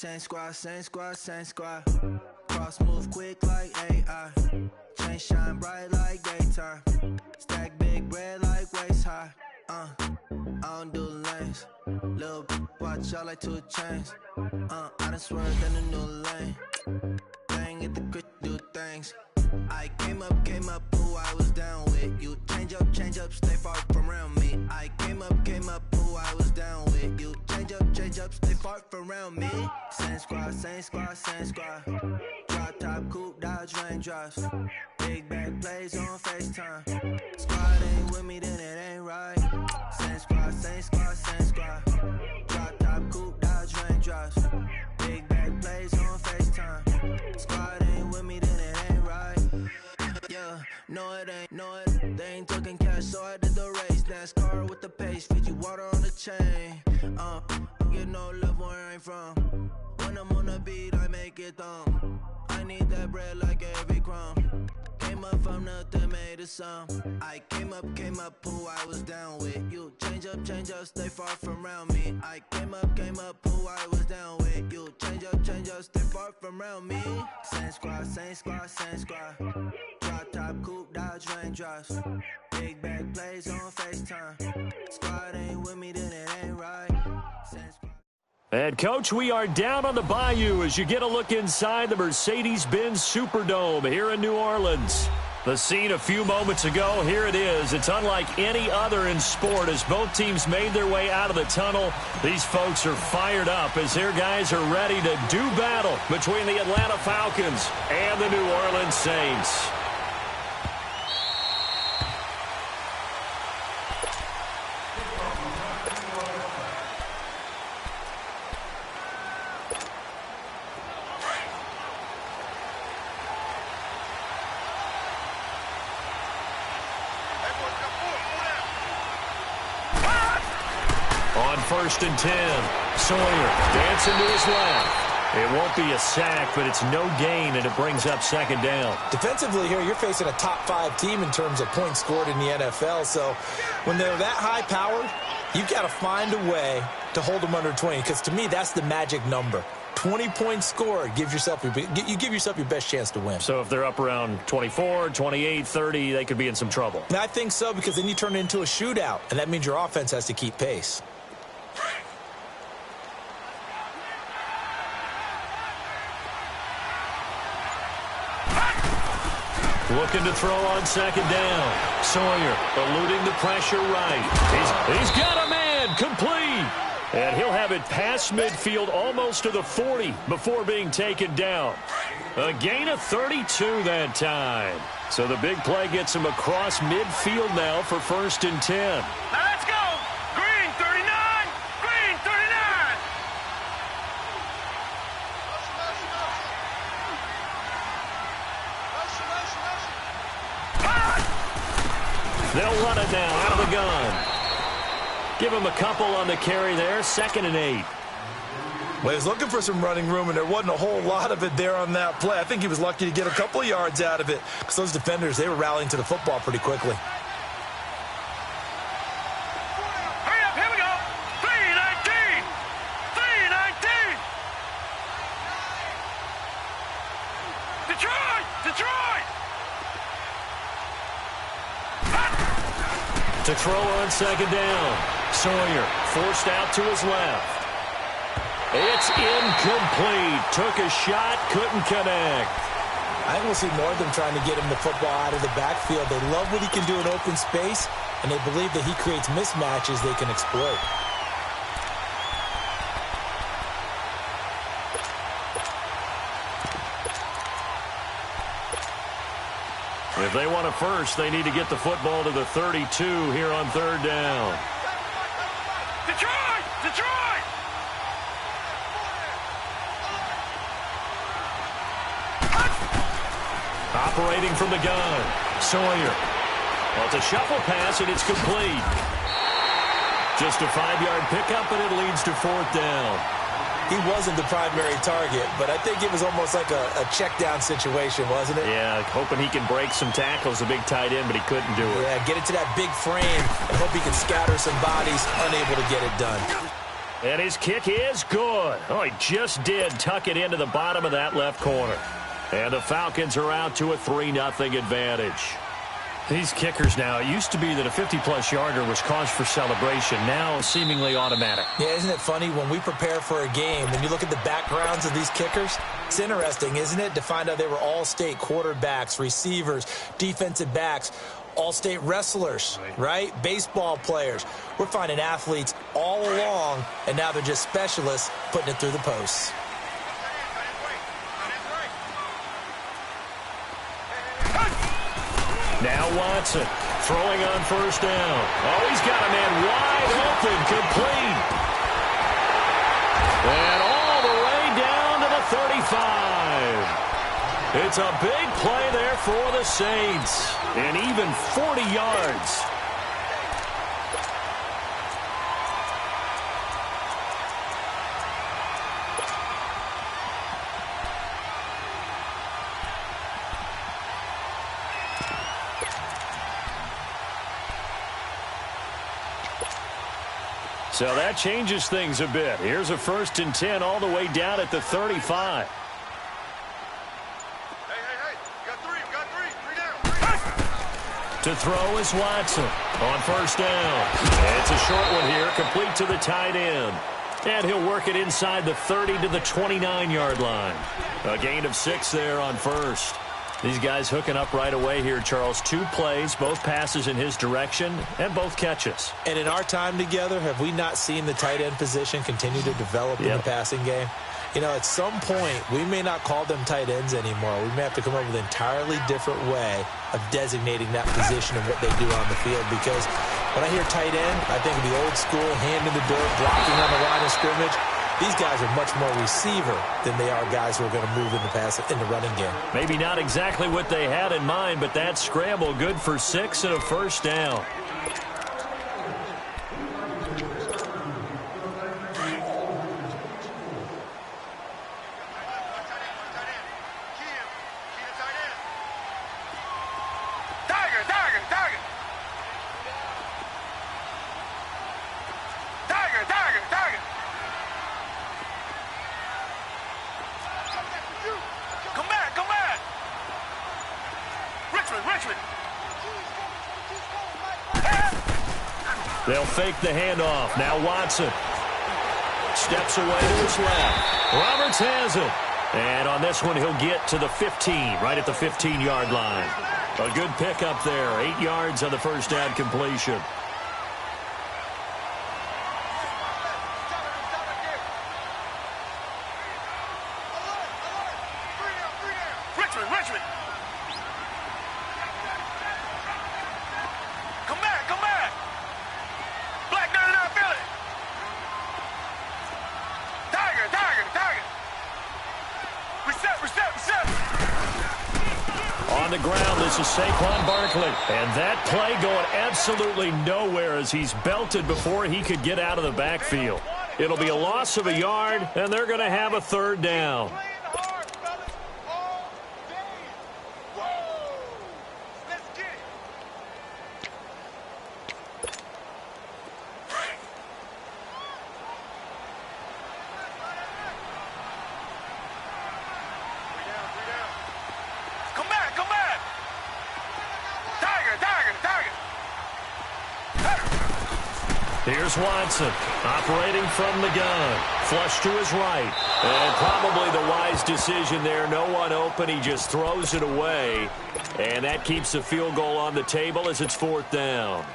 same squad, same squad, same squad. Cross move quick like AI. Chain shine bright like daytime. Stack big bread like waist high. I don't do lanes. Little watch out like 2 chains. I done swerved in a new lane. Bang at the grit, do things. I came up, who I was down with. You change up, stay far from around me. I came up, who I was down with. You change up, stay far from around me. Same squad, same squad, same squad. Drop top, coupe, dodge, raindrops. Big back plays on FaceTime. Squad ain't with me, then it ain't right. Same squad, same squad, same squad. Drop top, coupe, dodge, raindrops. Big back plays on FaceTime. Squad ain't with me, then it ain't right. Yeah, no it ain't, they ain't talking cash, so I did the race. NASCAR with the pace, feed you water on the chain. Get no love where I ain't from. When I'm on the beat, I make it thumb. I need that bread like every crumb. Came up from nothing, made a sum. I came up, who I was down with. You change up, stay far from around me. I came up, who I was down with. You change up, stay far from around me. Same squad, same squad, same squad. Drop top, coupe, dodge, raindrops. Big back plays on FaceTime. Squad ain't with me, then it ain't right. Same squad. And, Coach, we are down on the bayou as you get a look inside the Mercedes-Benz Superdome here in New Orleans. The scene a few moments ago, here it is. It's unlike any other in sport as both teams made their way out of the tunnel. These folks are fired up as their guys are ready to do battle between the Atlanta Falcons and the New Orleans Saints. First and 10. Sawyer dancing to his left. It won't be a sack, but it's no gain, and it brings up second down. Defensively here, you're facing a top-5 team in terms of points scored in the NFL. So when they're that high-powered, you've got to find a way to hold them under 20, because to me, that's the magic number. 20 points scored, you give yourself your best chance to win. So if they're up around 24, 28, 30, they could be in some trouble. I think so, because then you turn it into a shootout, and that means your offense has to keep pace. Looking to throw on second down. Sawyer eluding the pressure right. He's got a man complete. And he'll have it past midfield almost to the 40 before being taken down. A gain of 32 that time. So the big play gets him across midfield now for first and 10. Now let's go. Green 39. Green 39. They'll run it now out of the gun. Give him a couple on the carry there. 2nd and 8. Well, he was looking for some running room, and there wasn't a whole lot of it there on that play. I think he was lucky to get a couple of yards out of it, because those defenders, they were rallying to the football pretty quickly. Hurry up, here we go. 319. 319. Detroit. Detroit. To throw on second down. Sawyer forced out to his left. It's incomplete. Took a shot, couldn't connect. I think we'll see more of them trying to get him the football out of the backfield. They love what he can do in open space, and they believe that he creates mismatches they can exploit. If they want a first, they need to get the football to the 32 here on 3rd down. Detroit! Detroit! Operating from the gun. Sawyer. Well, it's a shuffle pass, and it's complete. Just a 5-yard pickup, and it leads to 4th down. He wasn't the primary target, but I think it was almost like a check-down situation, wasn't it? Yeah, hoping he can break some tackles, a big tight end, but he couldn't do it. Yeah, get it to that big frame and hope he can scatter some bodies, unable to get it done. And his kick is good. Oh, he just did tuck it into the bottom of that left corner. And the Falcons are out to a 3-0 advantage. These kickers now, it used to be that a 50-plus yarder was cause for celebration. Now seemingly automatic. Yeah, isn't it funny when we prepare for a game, when you look at the backgrounds of these kickers? It's interesting, isn't it, to find out they were all-state quarterbacks, receivers, defensive backs, all-state wrestlers, right? Baseball players. We're finding athletes all along, and now they're just specialists putting it through the posts. Now Watson throwing on first down. Oh, he's got a man wide open, complete. And all the way down to the 35. It's a big play there for the Saints. And even 40 yards. So that changes things a bit. Here's a 1st and 10 all the way down at the 35. Hey, got three down. To throw is Watson on first down. And it's a short one here, complete to the tight end. And he'll work it inside the 30 to the 29-yard line. A gain of 6 there on first. These guys hooking up right away here, Charles. 2 plays, both passes in his direction, and both catches. And in our time together, have we not seen the tight end position continue to develop in the passing game? You know, at some point, we may not call them tight ends anymore. We may have to come up with an entirely different way of designating that position and what they do on the field. Because when I hear tight end, I think of the old school, hand in the dirt, blocking on the line of scrimmage. These guys are much more receiver than they are guys who are going to move in the running game. Maybe not exactly what they had in mind, but that scramble good for 6 and a first down. They'll fake the handoff. Now Watson steps away to his left. Roberts has it. And on this one, he'll get to the 15, right at the 15-yard line. A good pickup there. 8 yards on the first down completion. Richmond. Come back. Black 99 Philly. Tiger. Reset. On the ground, this is Saquon Barkley. And that play going absolutely nowhere as he's belted before he could get out of the backfield. It'll be a loss of a yard, and they're going to have a 3rd down. Here's Watson operating from the gun. Flush to his right. And probably the wise decision there. No one open. He just throws it away. And that keeps the field goal on the table as it's 4th down.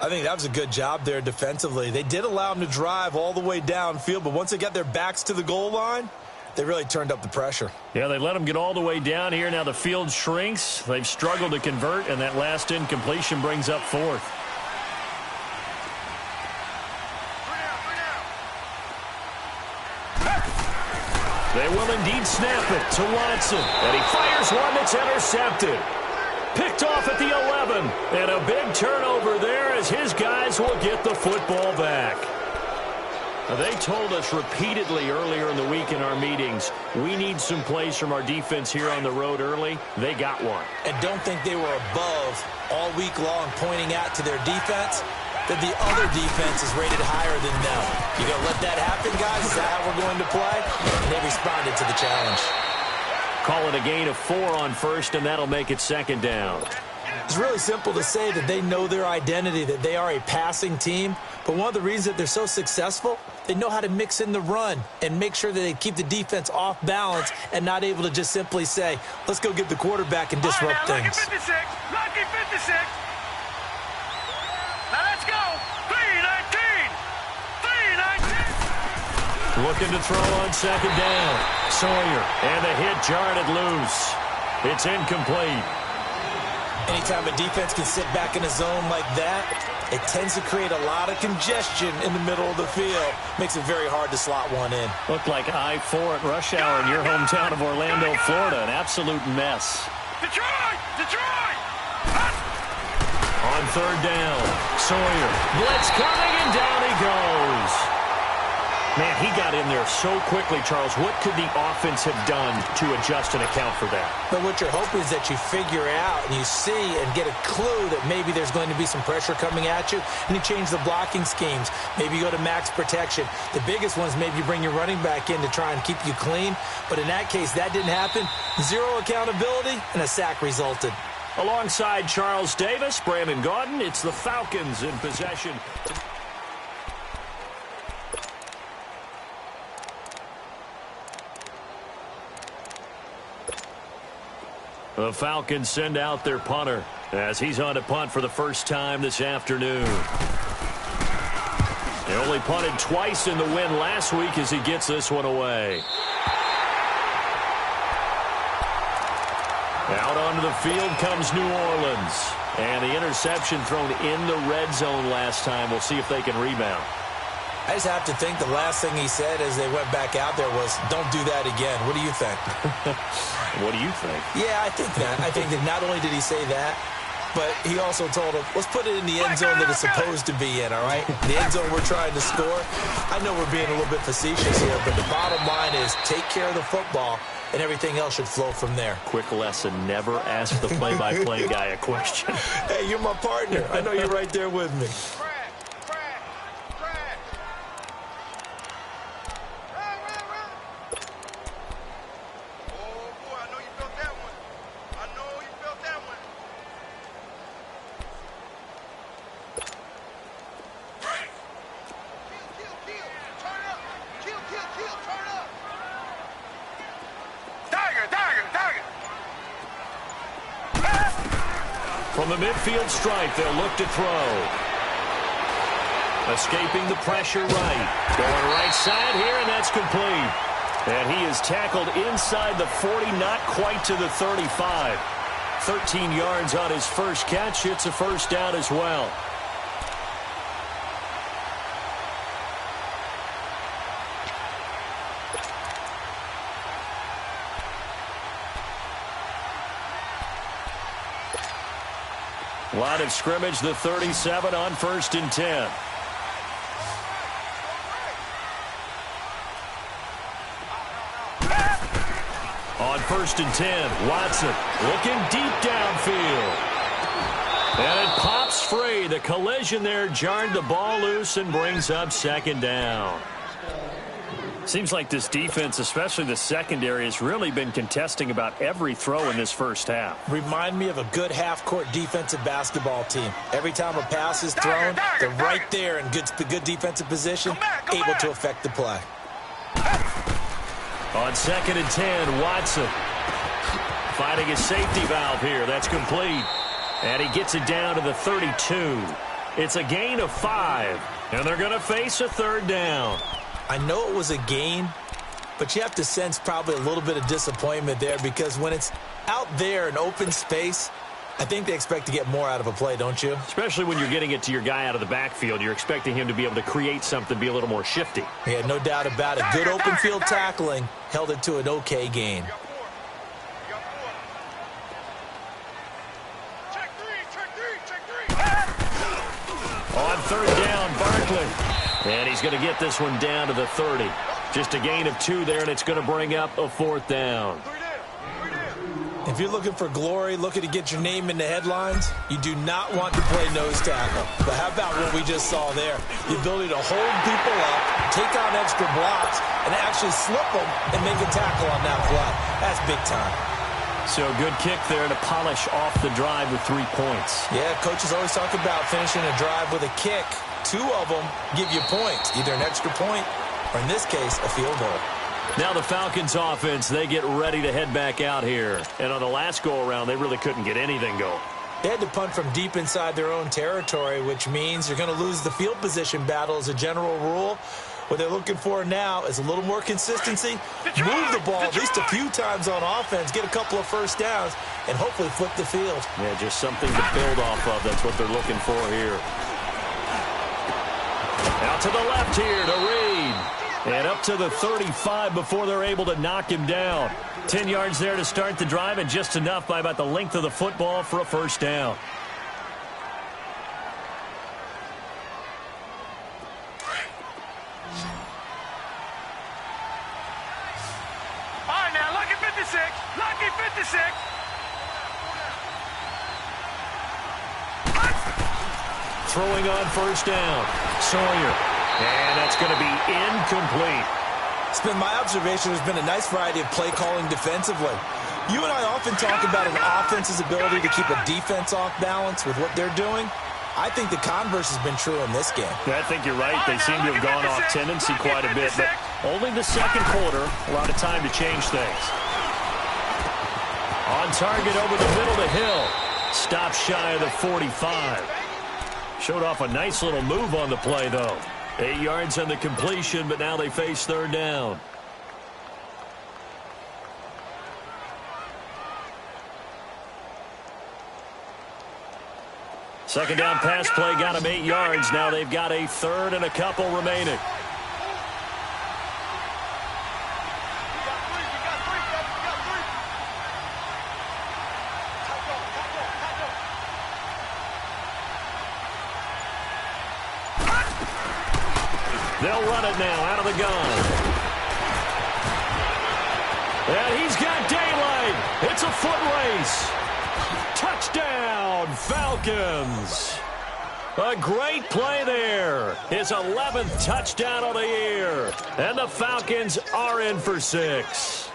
I think that was a good job there defensively. They did allow him to drive all the way downfield, but once they got their backs to the goal line, they really turned up the pressure. Yeah, they let him get all the way down here. Now the field shrinks. They've struggled to convert, and that last incompletion brings up 4th. They will indeed snap it to Watson. And he fires one that's intercepted. Picked off at the 11. And a big turnover there as his guys will get the football back. Now, they told us repeatedly earlier in the week in our meetings, we need some plays from our defense here on the road early. They got one. And don't think they were above all week long pointing out to their defense. that the other defense is rated higher than them. You going to let that happen, guys? Is that how we're going to play? And they responded to the challenge. Call it a gain of 4 on first, and that'll make it second down. It's really simple to say that they know their identity, that they are a passing team. But one of the reasons that they're so successful, they know how to mix in the run and make sure that they keep the defense off balance and not able to just simply say, let's go get the quarterback and disrupt things. Lucky 56. Lucky 56. Now let's go. 3-19. 3-19. Looking to throw on second down. Sawyer, and the hit jarred it loose. It's incomplete. Anytime a defense can sit back in a zone like that, it tends to create a lot of congestion in the middle of the field. Makes it very hard to slot one in. Looked like I-4 at rush hour in your hometown of Orlando, Florida. An absolute mess. Detroit! Detroit! On third down, Sawyer. Blitz coming, and down he goes. Man, he got in there so quickly, Charles. What could the offense have done to adjust and account for that? But what you're hoping is that you figure out and you see and get a clue that maybe there's going to be some pressure coming at you, and you change the blocking schemes. Maybe you go to max protection. The biggest one is maybe you bring your running back in to try and keep you clean. But in that case, that didn't happen. Zero accountability, and a sack resulted. Alongside Charles Davis, Brandon Gaudin, it's the Falcons in possession. The Falcons send out their punter as he's on to punt for the first time this afternoon. They only punted twice in the win last week as he gets this one away. Out onto the field comes New Orleans. And the interception thrown in the red zone last time. We'll see if they can rebound. I just have to think the last thing he said as they went back out there was, don't do that again. What do you think? What do you think? Yeah, I think that. I think that not only did he say that, but he also told him, let's put it in the end zone that it's supposed to be in, all right? The end zone we're trying to score. I know we're being a little bit facetious here, but the bottom line is take care of the football, and everything else should flow from there. Quick lesson, never ask the play-by-play guy a question. Hey, you're my partner. I know you're right there with me. From the midfield stripe, they'll look to throw. Escaping the pressure right. Going right side here, and that's complete. And he is tackled inside the 40, not quite to the 35. 13 yards on his first catch. It's a first down as well. Line of scrimmage, the 37 on 1st and 10. On 1st and 10, Watson looking deep downfield. And it pops free. The collision there jarred the ball loose and brings up second down. Seems like this defense, especially the secondary, has really been contesting about every throw in this first half. Remind me of a good half-court defensive basketball team. Every time a pass is thrown, they're right there in good defensive position, able to affect the play. On 2nd and 10, Watson finding his safety valve here. That's complete. And he gets it down to the 32. It's a gain of 5. And they're going to face a third down. I know it was a gain, but you have to sense probably a little bit of disappointment there because when it's out there in open space, I think they expect to get more out of a play, don't you? Especially when you're getting it to your guy out of the backfield. You're expecting him to be able to create something, be a little more shifty. Yeah, no doubt about it. Good open field tackling held it to an okay gain. On third down, Barkley. And he's going to get this one down to the 30. Just a gain of 2 there, and it's going to bring up a 4th down. And If you're looking for glory, looking to get your name in the headlines, you do not want to play nose tackle. But how about what we just saw there? The ability to hold people up, take on extra blocks, and actually slip them and make a tackle on that play. That's big time. So good kick there to polish off the drive with 3 points. Yeah, coaches always talk about finishing a drive with a kick. 2 of them give you points, either an extra point or, in this case, a field goal. Now the Falcons offense, they get ready to head back out here. And on the last go-around, they really couldn't get anything going. They had to punt from deep inside their own territory, which means you're going to lose the field position battle as a general rule. What they're looking for now is a little more consistency, move the ball at least a few times on offense, get a couple of first downs, and hopefully flip the field. Yeah, just something to build off of. That's what they're looking for here. Out to the left here to Reed. And up to the 35 before they're able to knock him down. 10 yards there to start the drive, and just enough by about the length of the football for a first down. All right, now, lucky 56. Lucky 56. Throwing on first down. Sawyer. And that's going to be incomplete. It's been my observation there's been a nice variety of play calling defensively. You and I often talk about an offense's ability to keep a defense off balance with what they're doing. I think the converse has been true in this game. Yeah, I think you're right. They seem to have gone off tendency quite a bit, but only the second quarter, a lot of time to change things. On target over the middle to Hill. Stop shy of the 45. Showed off a nice little move on the play, though. 8 yards on the completion, but now they face third down. Second down pass play got them 8 yards. Now they've got a third and a couple remaining. They'll run it now out of the gun. And he's got daylight. It's a foot race. Touchdown, Falcons. A great play there. His 11th touchdown of the year. And the Falcons are in for 6.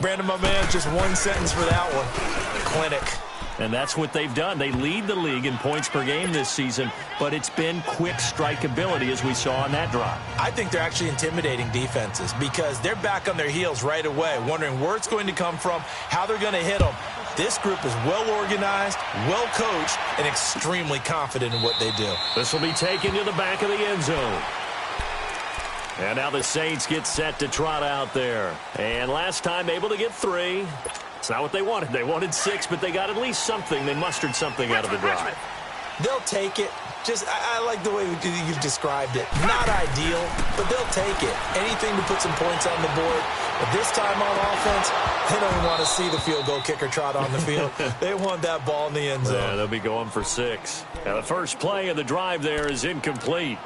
Brandon, my man, just one sentence for that one. Clinic. And that's what they've done. They lead the league in points per game this season, but it's been quick strikeability as we saw on that drive. I think they're actually intimidating defenses because they're back on their heels right away, wondering where it's going to come from, how they're going to hit them. This group is well organized, well coached, and extremely confident in what they do. This will be taken to the back of the end zone. And now the Saints get set to trot out there. And last time able to get 3. It's not what they wanted. They wanted 6, but they got at least something. They mustered something out of the drive. They'll take it. Just, I like the way you described it. Not ideal, but they'll take it. Anything to put some points on the board. But this time on offense, they don't want to see the field goal kicker trot on the field. They want that ball in the end zone. Yeah, they'll be going for 6. Now the first play of the drive there is incomplete.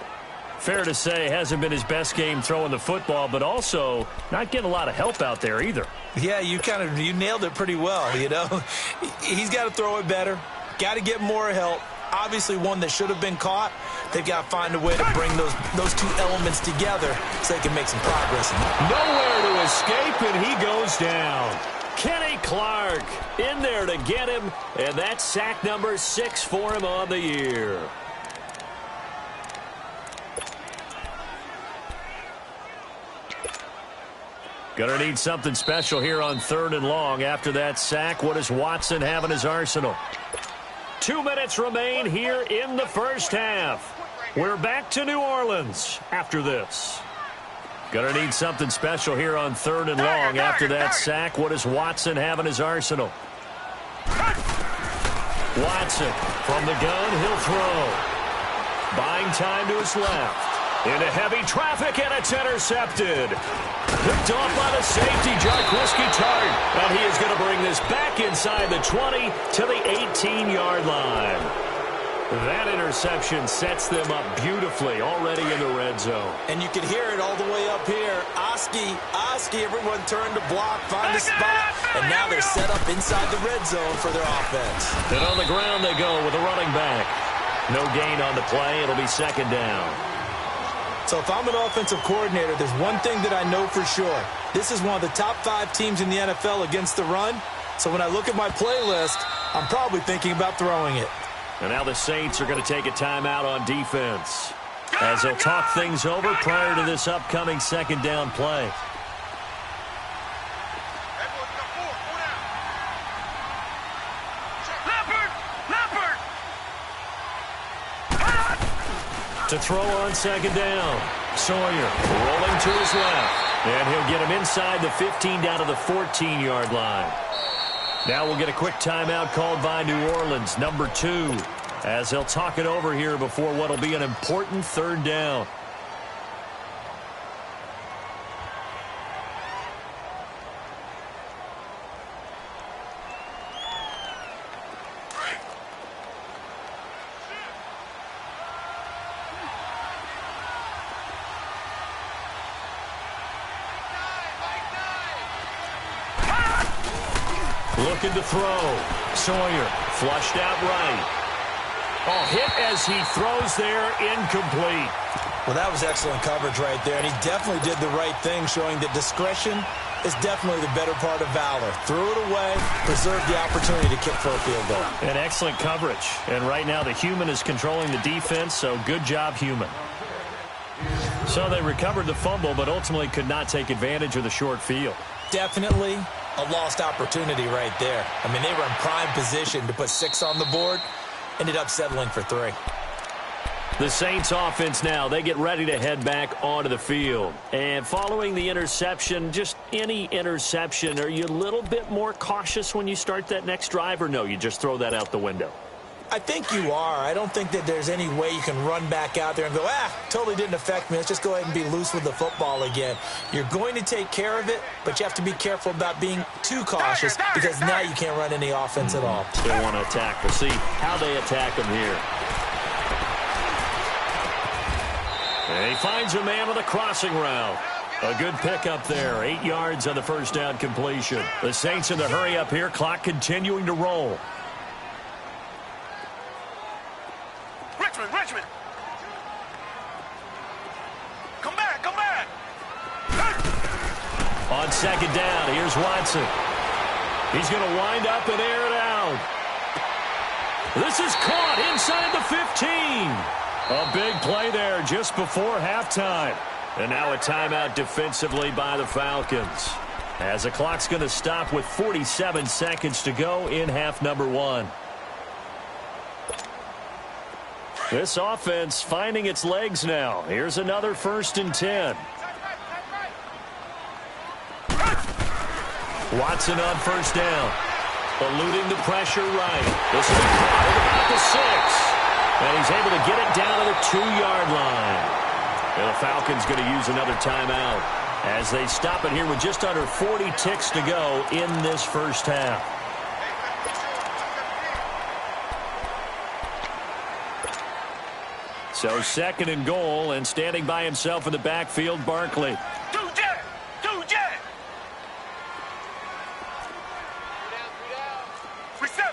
Fair to say, hasn't been his best game throwing the football, but also not getting a lot of help out there either. Yeah, you nailed it pretty well, you know. He's got to throw it better, got to get more help. Obviously one that should have been caught. They've got to find a way to bring those two elements together so they can make some progress. Nowhere to escape, and he goes down. Kenny Clark in there to get him, and that's sack number 6 for him on the year. Gonna need something special here on 3rd and long. After that sack, what does Watson have in his arsenal? 2 minutes remain here in the first half. We're back to New Orleans after this. Gonna need something special here on 3rd and long. After that sack, what does Watson have in his arsenal? Watson from the gun, he'll throw. Buying time to his left. Into heavy traffic, and it's intercepted. Picked off by the safety, Jarquiski Tart. And he is going to bring this back inside the 20 to the 18-yard line. That interception sets them up beautifully already in the red zone. And you can hear it all the way up here. Oski, everyone turned to block, find a spot, and now they're set up inside the red zone for their offense. And on the ground they go with a running back. No gain on the play. It'll be second down. So if I'm an offensive coordinator, there's one thing that I know for sure. This is one of the top 5 teams in the NFL against the run. So when I look at my playlist, I'm probably thinking about throwing it. And now the Saints are going to take a timeout on defense as they'll talk things over prior to this upcoming second down play. To throw on second down. Sawyer rolling to his left. And he'll get him inside the 15 down to the 14-yard line. Now we'll get a quick timeout called by New Orleans, number 2, as they'll talk it over here before what will be an important third down. Looking to throw. Sawyer flushed out right. Oh, hit as he throws there, incomplete. Well, that was excellent coverage right there, and he definitely did the right thing, showing that discretion is definitely the better part of valor. Threw it away, preserved the opportunity to kick for a field goal. And excellent coverage. And right now the human is controlling the defense, so good job, human. So they recovered the fumble, but ultimately could not take advantage of the short field. Definitely a lost opportunity right there. I mean, they were in prime position to put 6 on the board. Ended up settling for 3. The Saints offense now, they get ready to head back onto the field. And following the interception, just any interception, are you a little bit more cautious when you start that next drive, or no, you just throw that out the window? I think you are. I don't think that there's any way you can run back out there and go, totally didn't affect me. Let's just go ahead and be loose with the football again. You're going to take care of it, but you have to be careful about being too cautious because now you can't run any offense at all. Still want to attack. We'll see how they attack them here. And he finds a man on the crossing route. A good pickup there. 8 yards on the first down completion. The Saints in the hurry up here. Clock continuing to roll. Richmond. Come back. On second down, here's Watson. He's going to wind up and air it out. This is caught inside the 15. A big play there just before halftime. And now a timeout defensively by the Falcons, as the clock's going to stop with 47 seconds to go in half number 1. This offense finding its legs now. Here's another 1st and 10. Watson on first down. Eluding the pressure right. This will be caught at about the 6. And he's able to get it down to the 2-yard line. And the Falcons going to use another timeout as they stop it here with just under 40 ticks to go in this first half. So 2nd and goal, and standing by himself in the backfield, Barkley. Two jet. Reset.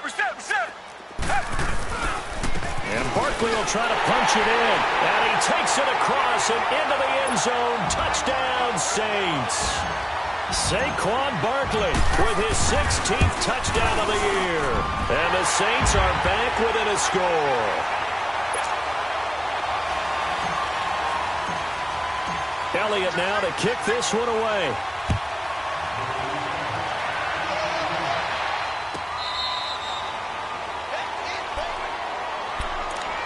And Barkley will try to punch it in. And he takes it across and into the end zone. Touchdown, Saints. Saquon Barkley with his 16th touchdown of the year. And the Saints are back within a score. Elliott now to kick this one away.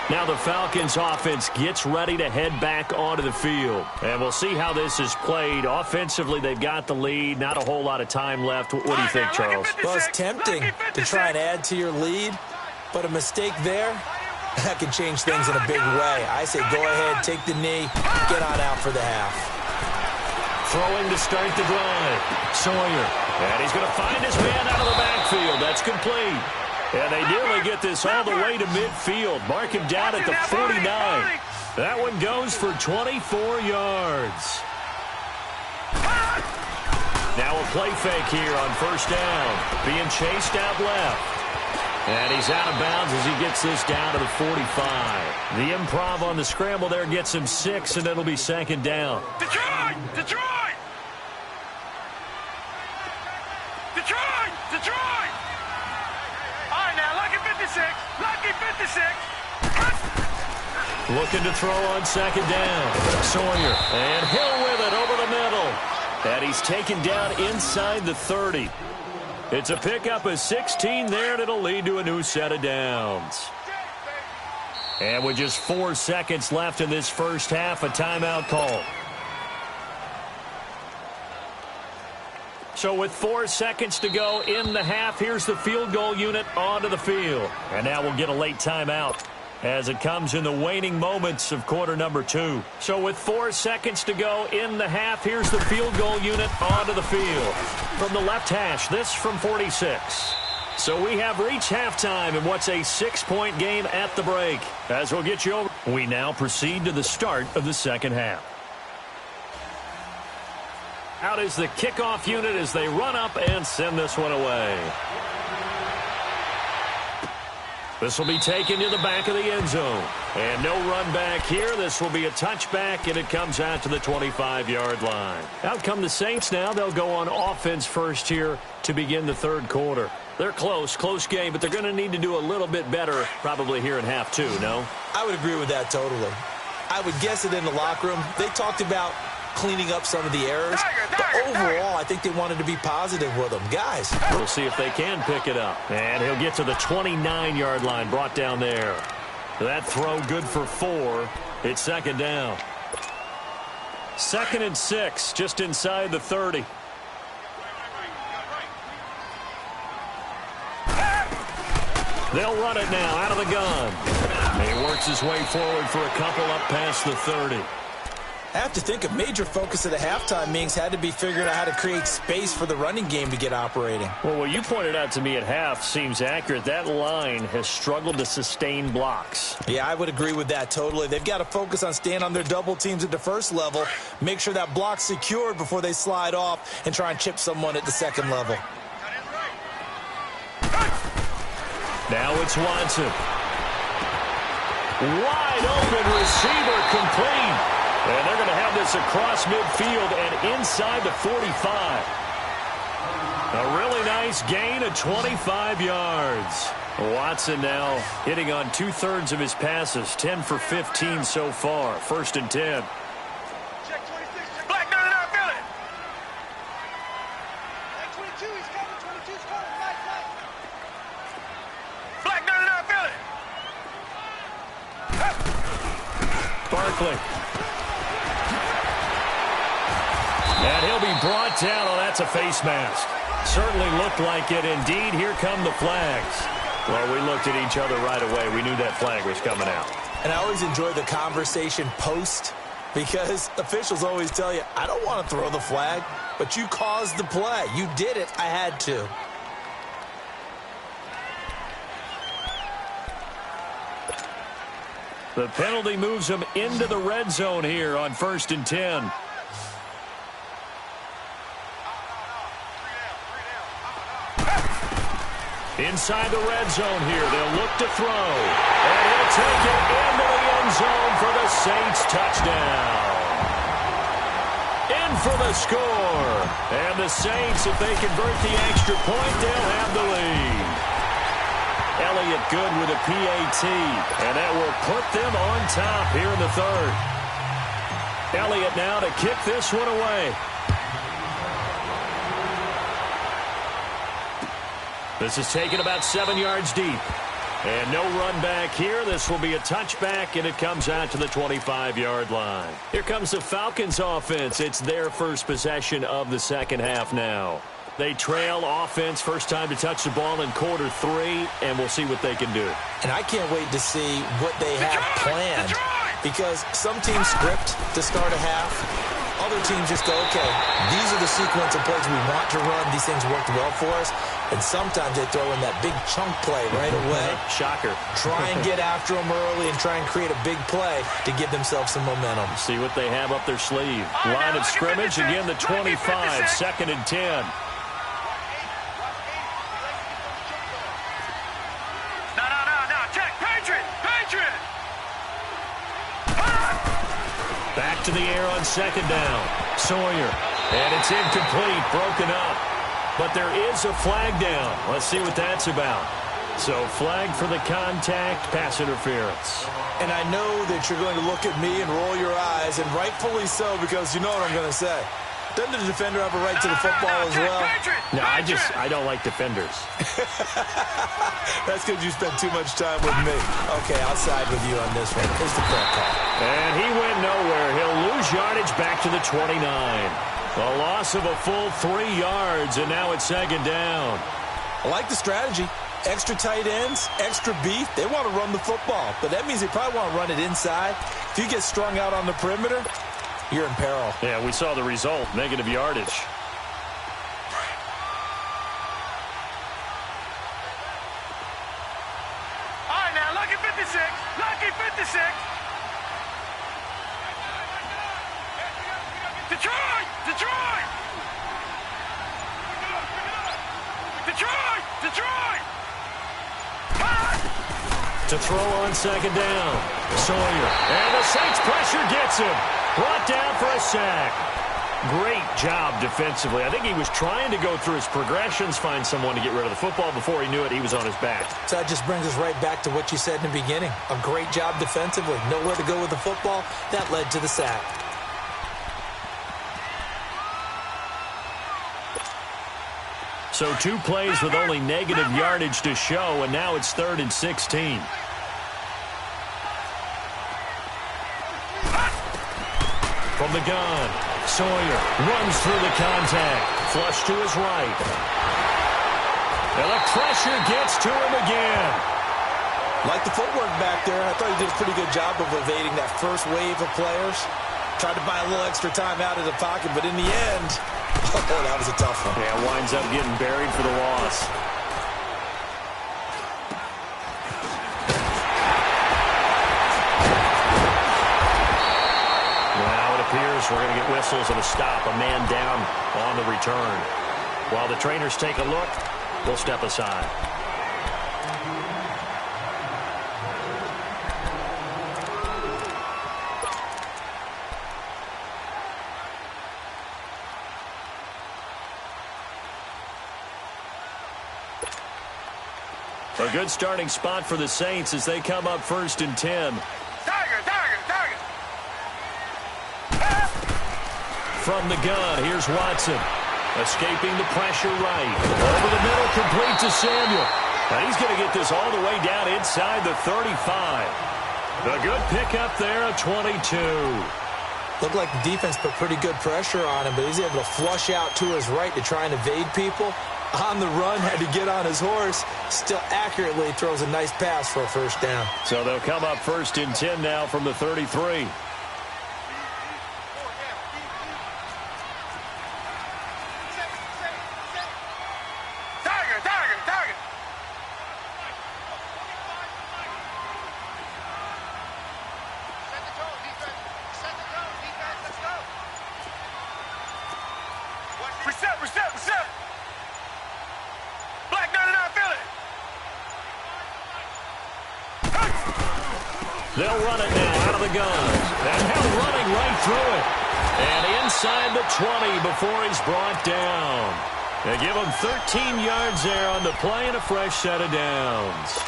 Now the Falcons offense gets ready to head back onto the field. And we'll see how this is played. Offensively, they've got the lead. Not a whole lot of time left. What do you think, Charles? Well, it's tempting to try and add to your lead, but a mistake there, that can change things in a big way. I say go ahead, take the knee, get on out for the half. Throwing to start the drive. Sawyer. And he's going to find his man out of the backfield. That's complete. And they nearly get this all the way to midfield. Mark him down at the 49. That one goes for 24 yards. Now a play fake here on first down. Being chased out left. And he's out of bounds as he gets this down to the 45. The improv on the scramble there gets him 6, and it'll be second down. Detroit! Detroit! Detroit! Detroit! All right, now, lucky 56. Lucky 56. Looking to throw on second down. Sawyer. And Hill with it over the middle. And he's taken down inside the 30. It's a pickup of 16 there, and it'll lead to a new set of downs. And with just 4 seconds left in this first half, a timeout call. So with 4 seconds to go in the half, here's the field goal unit onto the field. And now we'll get a late timeout as it comes in the waning moments of quarter number 2. So with 4 seconds to go in the half, here's the field goal unit onto the field. From the left hash, this from 46. So we have reached halftime in what's a 6-point game at the break. As we'll get you over, we now proceed to the start of the second half. Out is the kickoff unit as they run up and send this one away. This will be taken to the back of the end zone. And no run back here. This will be a touchback, and it comes out to the 25-yard line. Out come the Saints now. They'll go on offense first here to begin the third quarter. They're close game, but they're going to need to do a little bit better probably here in half 2, no? I would agree with that totally. I would guess it in the locker room. They talked about cleaning up some of the errors, but overall, I think they wanted to be positive with them. Guys. We'll see if they can pick it up. And he'll get to the 29-yard line, brought down there. That throw good for 4. It's second down. 2nd and 6, just inside the 30. They'll run it now out of the gun. He works his way forward for a couple up past the 30. I have to think a major focus of the halftime meetings had to be figuring out how to create space for the running game to get operating. Well, what you pointed out to me at half seems accurate. That line has struggled to sustain blocks. Yeah, I would agree with that totally. They've got to focus on staying on their double teams at the first level, make sure that block's secured before they slide off and try and chip someone at the second level. Now it's Watson. Wide open receiver complete. And they're going to have this across midfield and inside the 45. A really nice gain of 25 yards. Watson now hitting on 2/3 of his passes, 10 for 15 so far. 1st and 10. Check 26. Black 99, fill it. Black 22, he's coming. 22's coming. Black 99, fill it. Barkley. And he'll be brought down. Oh, that's a face mask. Certainly looked like it. Indeed, here come the flags. Well, we looked at each other right away. We knew that flag was coming out. And I always enjoy the conversation post because officials always tell you, I don't want to throw the flag, but you caused the play. You did it. I had to. The penalty moves them into the red zone here on 1st and 10. Inside the red zone here, they'll look to throw. And he'll take it into the end zone for the Saints touchdown. In for the score. And the Saints, if they convert the extra point, they'll have the lead. Elliott good with a PAT. And that will put them on top here in the 3rd. Elliott now to kick this one away. This is taken about 7 yards deep. And no run back here. This will be a touchback, and it comes out to the 25-yard line. Here comes the Falcons offense. It's their first possession of the second half now. They trail offense, first time to touch the ball in quarter 3, and we'll see what they can do. And I can't wait to see what they have planned because some teams script to start a half. Other teams just go, okay, these are the sequence of plays we want to run. These things worked well for us. And sometimes they throw in that big chunk play right away. Shocker. Try and get after them early and try and create a big play to give themselves some momentum. See what they have up their sleeve. Line of scrimmage, again the 25, 2nd and 10. No. Check. Patriot. Back to the air on 2nd down. Sawyer. And it's incomplete, broken up. But there is a flag down. Let's see what that's about. So flag for the contact, pass interference. And I know that you're going to look at me and roll your eyes, and rightfully so, because you know what I'm going to say. Doesn't the defender have a right to the football as well? No, I don't like defenders. That's because you spend too much time with me. Okay, I'll side with you on this one. Here's the correct call. And he went nowhere. He'll lose yardage back to the 29. A loss of a full 3 yards, and now it's 2nd down. I like the strategy. Extra tight ends, extra beef. They want to run the football, but that means they probably want to run it inside. If you get strung out on the perimeter, you're in peril. Yeah, we saw the result, negative yardage. All right, now, lucky 56. Lucky 56. Detroit! To throw on 2nd down. Sawyer. And the Saints pressure gets him. Brought down for a sack. Great job defensively. I think he was trying to go through his progressions, find someone to get rid of the football. Before he knew it, he was on his back. So that just brings us right back to what you said in the beginning. A great job defensively. Nowhere to go with the football. That led to the sack. So 2 plays with only negative yardage to show, and now it's 3rd and 16. From the gun, Sawyer runs through the contact. Flush to his right. And the pressure gets to him again. Like the footwork back there, I thought he did a pretty good job of evading that first wave of players. Tried to buy a little extra time out of the pocket, but in the end, oh, that was a tough one. Yeah, winds up getting buried for the loss. Now it appears we're going to get whistles and a stop, a man down on the return. While the trainers take a look, we'll step aside. A good starting spot for the Saints as they come up 1st and 10. Tiger. From the gun, here's Watson. Escaping the pressure right. Over the middle, complete to Samuel. And he's going to get this all the way down inside the 35. The good pickup there, a 22. Looked like the defense put pretty good pressure on him, but he's able to flush out to his right to try and evade people. On the run, had to get on his horse. Still accurately throws a nice pass for a 1st down. So they'll come up 1st and 10 now from the 33. Tiger. Reset. Black 99 Philly. They'll run it now out of the gun. And now running right through it. And inside the 20 before he's brought down. They give him 13 yards there on the play and a fresh set of downs.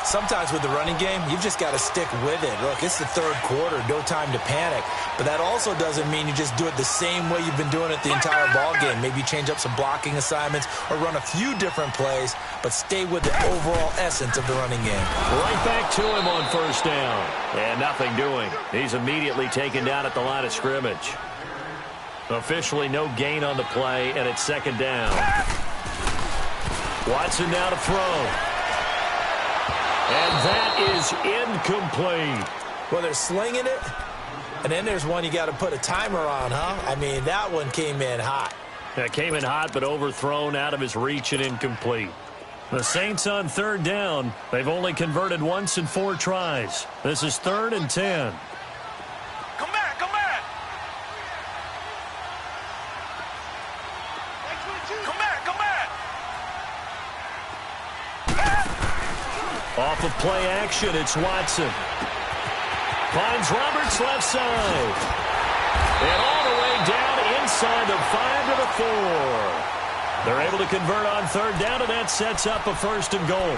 Sometimes with the running game, you've just got to stick with it. Look, it's the 3rd quarter, no time to panic. But that also doesn't mean you just do it the same way you've been doing it the entire ball game. Maybe change up some blocking assignments or run a few different plays, but stay with the overall essence of the running game. Right back to him on 1st down. And nothing doing. He's immediately taken down at the line of scrimmage. Officially no gain on the play, and it's 2nd down. Watson now to throw. And that is incomplete. Well, they're slinging it, and then there's one you got to put a timer on, huh? I mean, that one came in hot. That came in hot but overthrown, out of his reach and incomplete. The Saints on third down. They've only converted once in 4 tries. This is 3rd and 10. Come back, come back. Come back, come back. Off of play action, it's Watson. Finds Roberts left side. And all the way down inside the 5 to the 4. They're able to convert on third down, and that sets up a 1st and goal.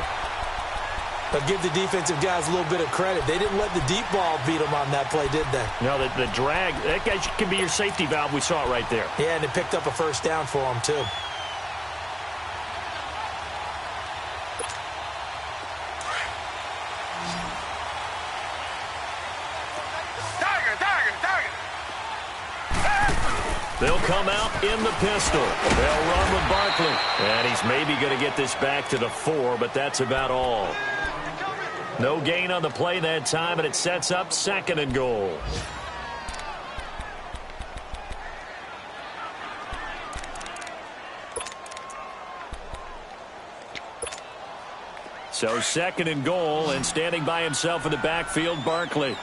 But give the defensive guys a little bit of credit. They didn't let the deep ball beat them on that play, did they? No, the drag, that guy can be your safety valve. We saw it right there. Yeah, and they picked up a 1st down for them, too. They'll come out in the pistol. They'll run with Barkley. And he's maybe going to get this back to the 4, but that's about all. No gain on the play that time, and it sets up 2nd and goal. So 2nd and goal, and standing by himself in the backfield, Barkley.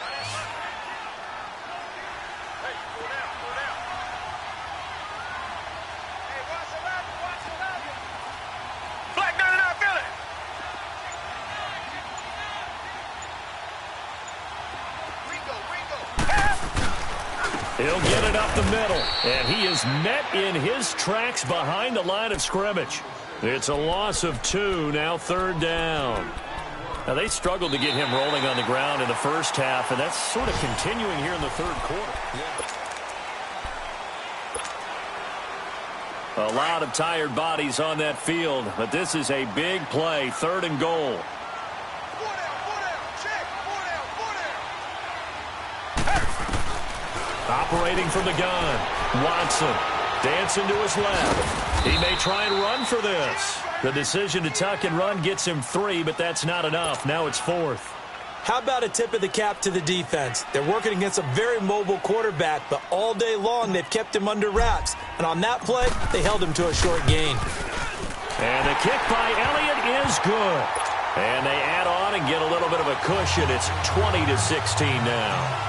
He'll get it up the middle, and he is met in his tracks behind the line of scrimmage. It's a loss of 2, now 3rd down. Now, they struggled to get him rolling on the ground in the first half, and that's sort of continuing here in the 3rd quarter. A lot of tired bodies on that field, but this is a big play, 3rd and goal. Operating from the gun, Watson dancing to his left. He may try and run for this. The decision to tuck and run gets him 3, but that's not enough. Now it's 4th. How about a tip of the cap to the defense? They're working against a very mobile quarterback, but all day long they've kept him under wraps. And on that play, they held him to a short gain. And the kick by Elliott is good. And they add on and get a little bit of a cushion. It's 20-16 now.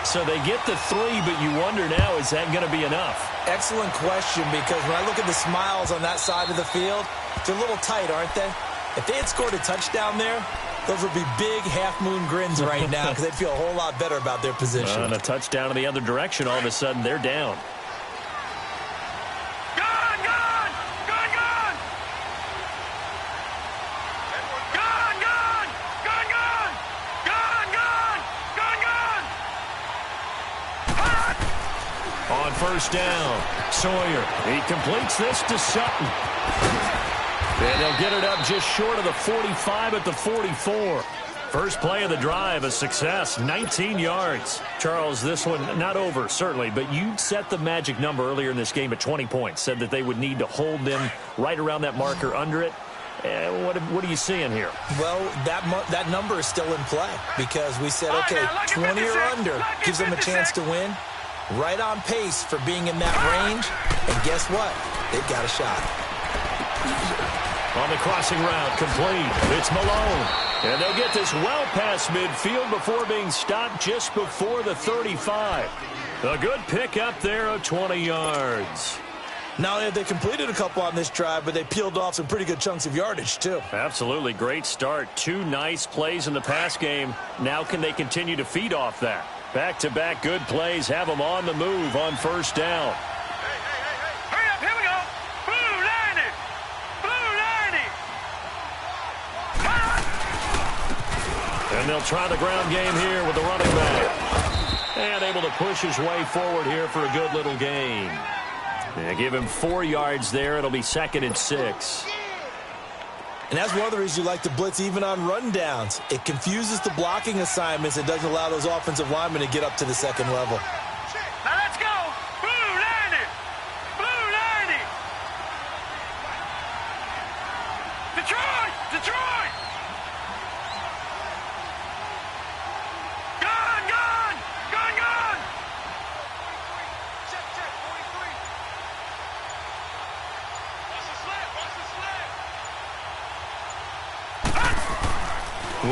So they get the 3, but you wonder now, is that going to be enough? Excellent question, because when I look at the smiles on that side of the field, they're a little tight, aren't they? If they had scored a touchdown there, those would be big half-moon grins right now because they'd feel a whole lot better about their position. And a touchdown in the other direction, all of a sudden they're down. On 1st down, Sawyer. He completes this to Sutton. And they'll get it up just short of the 45 at the 44. First play of the drive, a success, 19 yards. Charles, this one not over, certainly, but you set the magic number earlier in this game at 20 points, said that they would need to hold them right around that marker under it. What are you seeing here? Well, that number is still in play because we said, okay, 20 or under gives them a chance to win. Right on pace for being in that range. And guess what? They've got a shot. On the crossing route, complete. It's Malone. And they'll get this well past midfield before being stopped just before the 35. A good pick up there of 20 yards. Not only have they completed a couple on this drive, but they peeled off some pretty good chunks of yardage, too. Absolutely. Great start. 2 nice plays in the pass game. Now can they continue to feed off that? Back-to-back good plays have them on the move on 1st down. Hurry up, here we go. Blue 90. Blue 90. And they'll try the ground game here with the running back. And able to push his way forward here for a good little gain. And give him 4 yards there. It'll be 2nd and 6. And that's one of the reasons you like to blitz even on rundowns. It confuses the blocking assignments and doesn't allow those offensive linemen to get up to the 2nd level. Now let's go. Blue 90. Blue 90. Detroit. Detroit. Gun, gun. Gun, gun. Check, 43.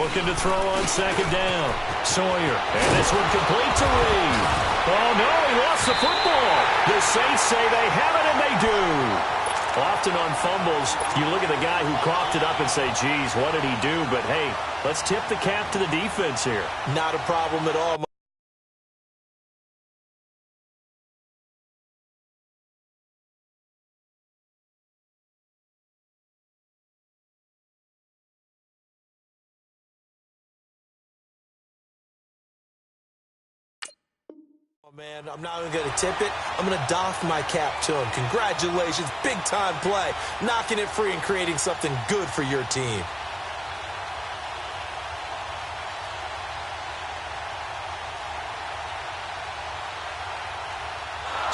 Looking to throw on second down. Sawyer. And this one complete to Reed. Oh, no, he lost the football. The Saints say they have it, and they do. Often on fumbles, you look at the guy who coughed it up and say, geez, what did he do? But, hey, let's tip the cap to the defense here. Not a problem at all. Man, I'm not even going to tip it. I'm going to doff my cap to him. Congratulations, big-time play. Knocking it free and creating something good for your team.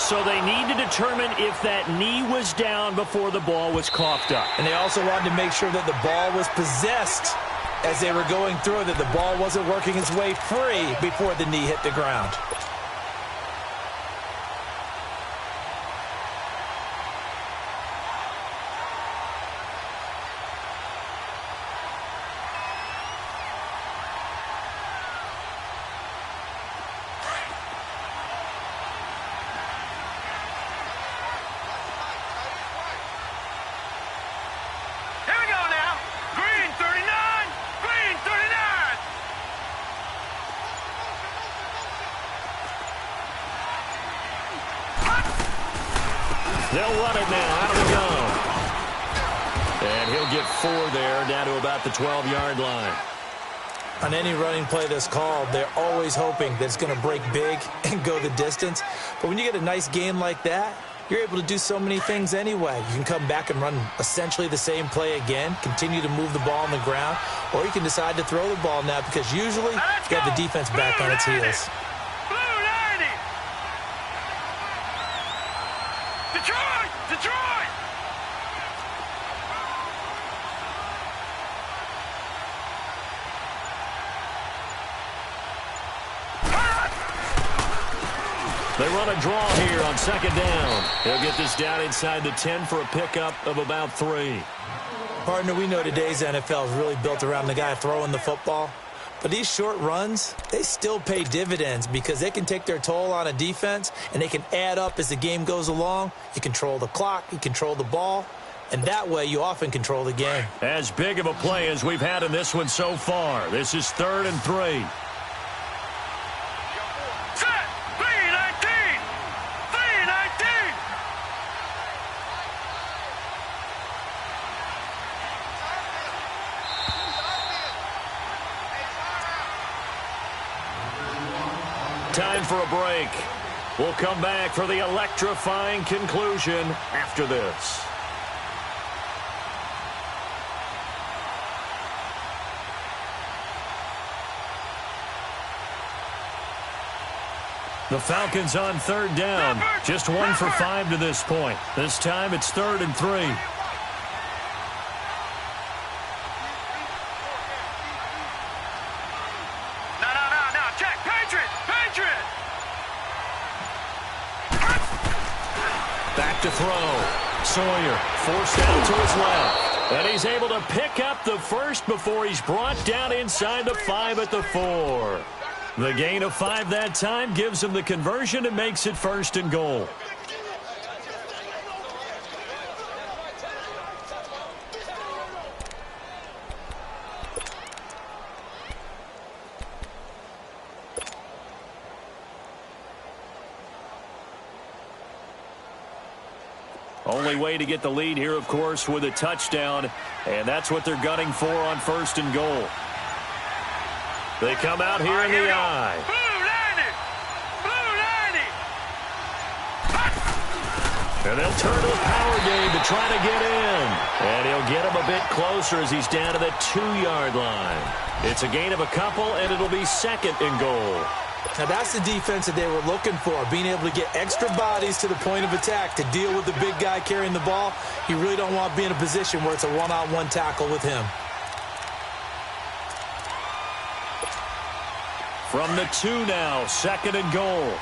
So they need to determine if that knee was down before the ball was coughed up. And they also wanted to make sure that the ball was possessed as they were going through, that the ball wasn't working its way free before the knee hit the ground. They'll run it now. Out of the gun. And he'll get 4 there, down to about the 12-yard line. On any running play that's called, they're always hoping that it's going to break big and go the distance. But when you get a nice game like that, you're able to do so many things anyway. You can come back and run essentially the same play again, continue to move the ball on the ground, or you can decide to throw the ball now because usually you have the defense back on its heels. Detroit! They run a draw here on second down. They'll get this down inside the 10 for a pickup of about 3. Partner, we know today's NFL is really built around the guy throwing the football. But these short runs, they still pay dividends because they can take their toll on a defense and they can add up as the game goes along. You control the clock, you control the ball, and that way you often control the game. As big of a play as we've had in this one so far. This is 3rd and 3. Time for a break. We'll come back for the electrifying conclusion after this. The Falcons on 3rd down. Just 1 for 5 to this point. This time it's 3rd and 3. Back to throw. Sawyer forced out to his left. And he's able to pick up the first before he's brought down inside the 5 at the 4. The gain of 5 that time gives him the conversion and makes it 1st and goal. Only way to get the lead here, of course, with a touchdown, and that's what they're gunning for on 1st and goal. They come out here in the eye. And they'll turn to the power game to try to get in. And he'll get him a bit closer as he's down to the 2-yard line. It's a gain of a couple, and it'll be 2nd and goal. Now, that's the defense that they were looking for, being able to get extra bodies to the point of attack to deal with the big guy carrying the ball. You really don't want to be in a position where it's a one-on-one tackle with him. From the 2 now, 2nd and goal.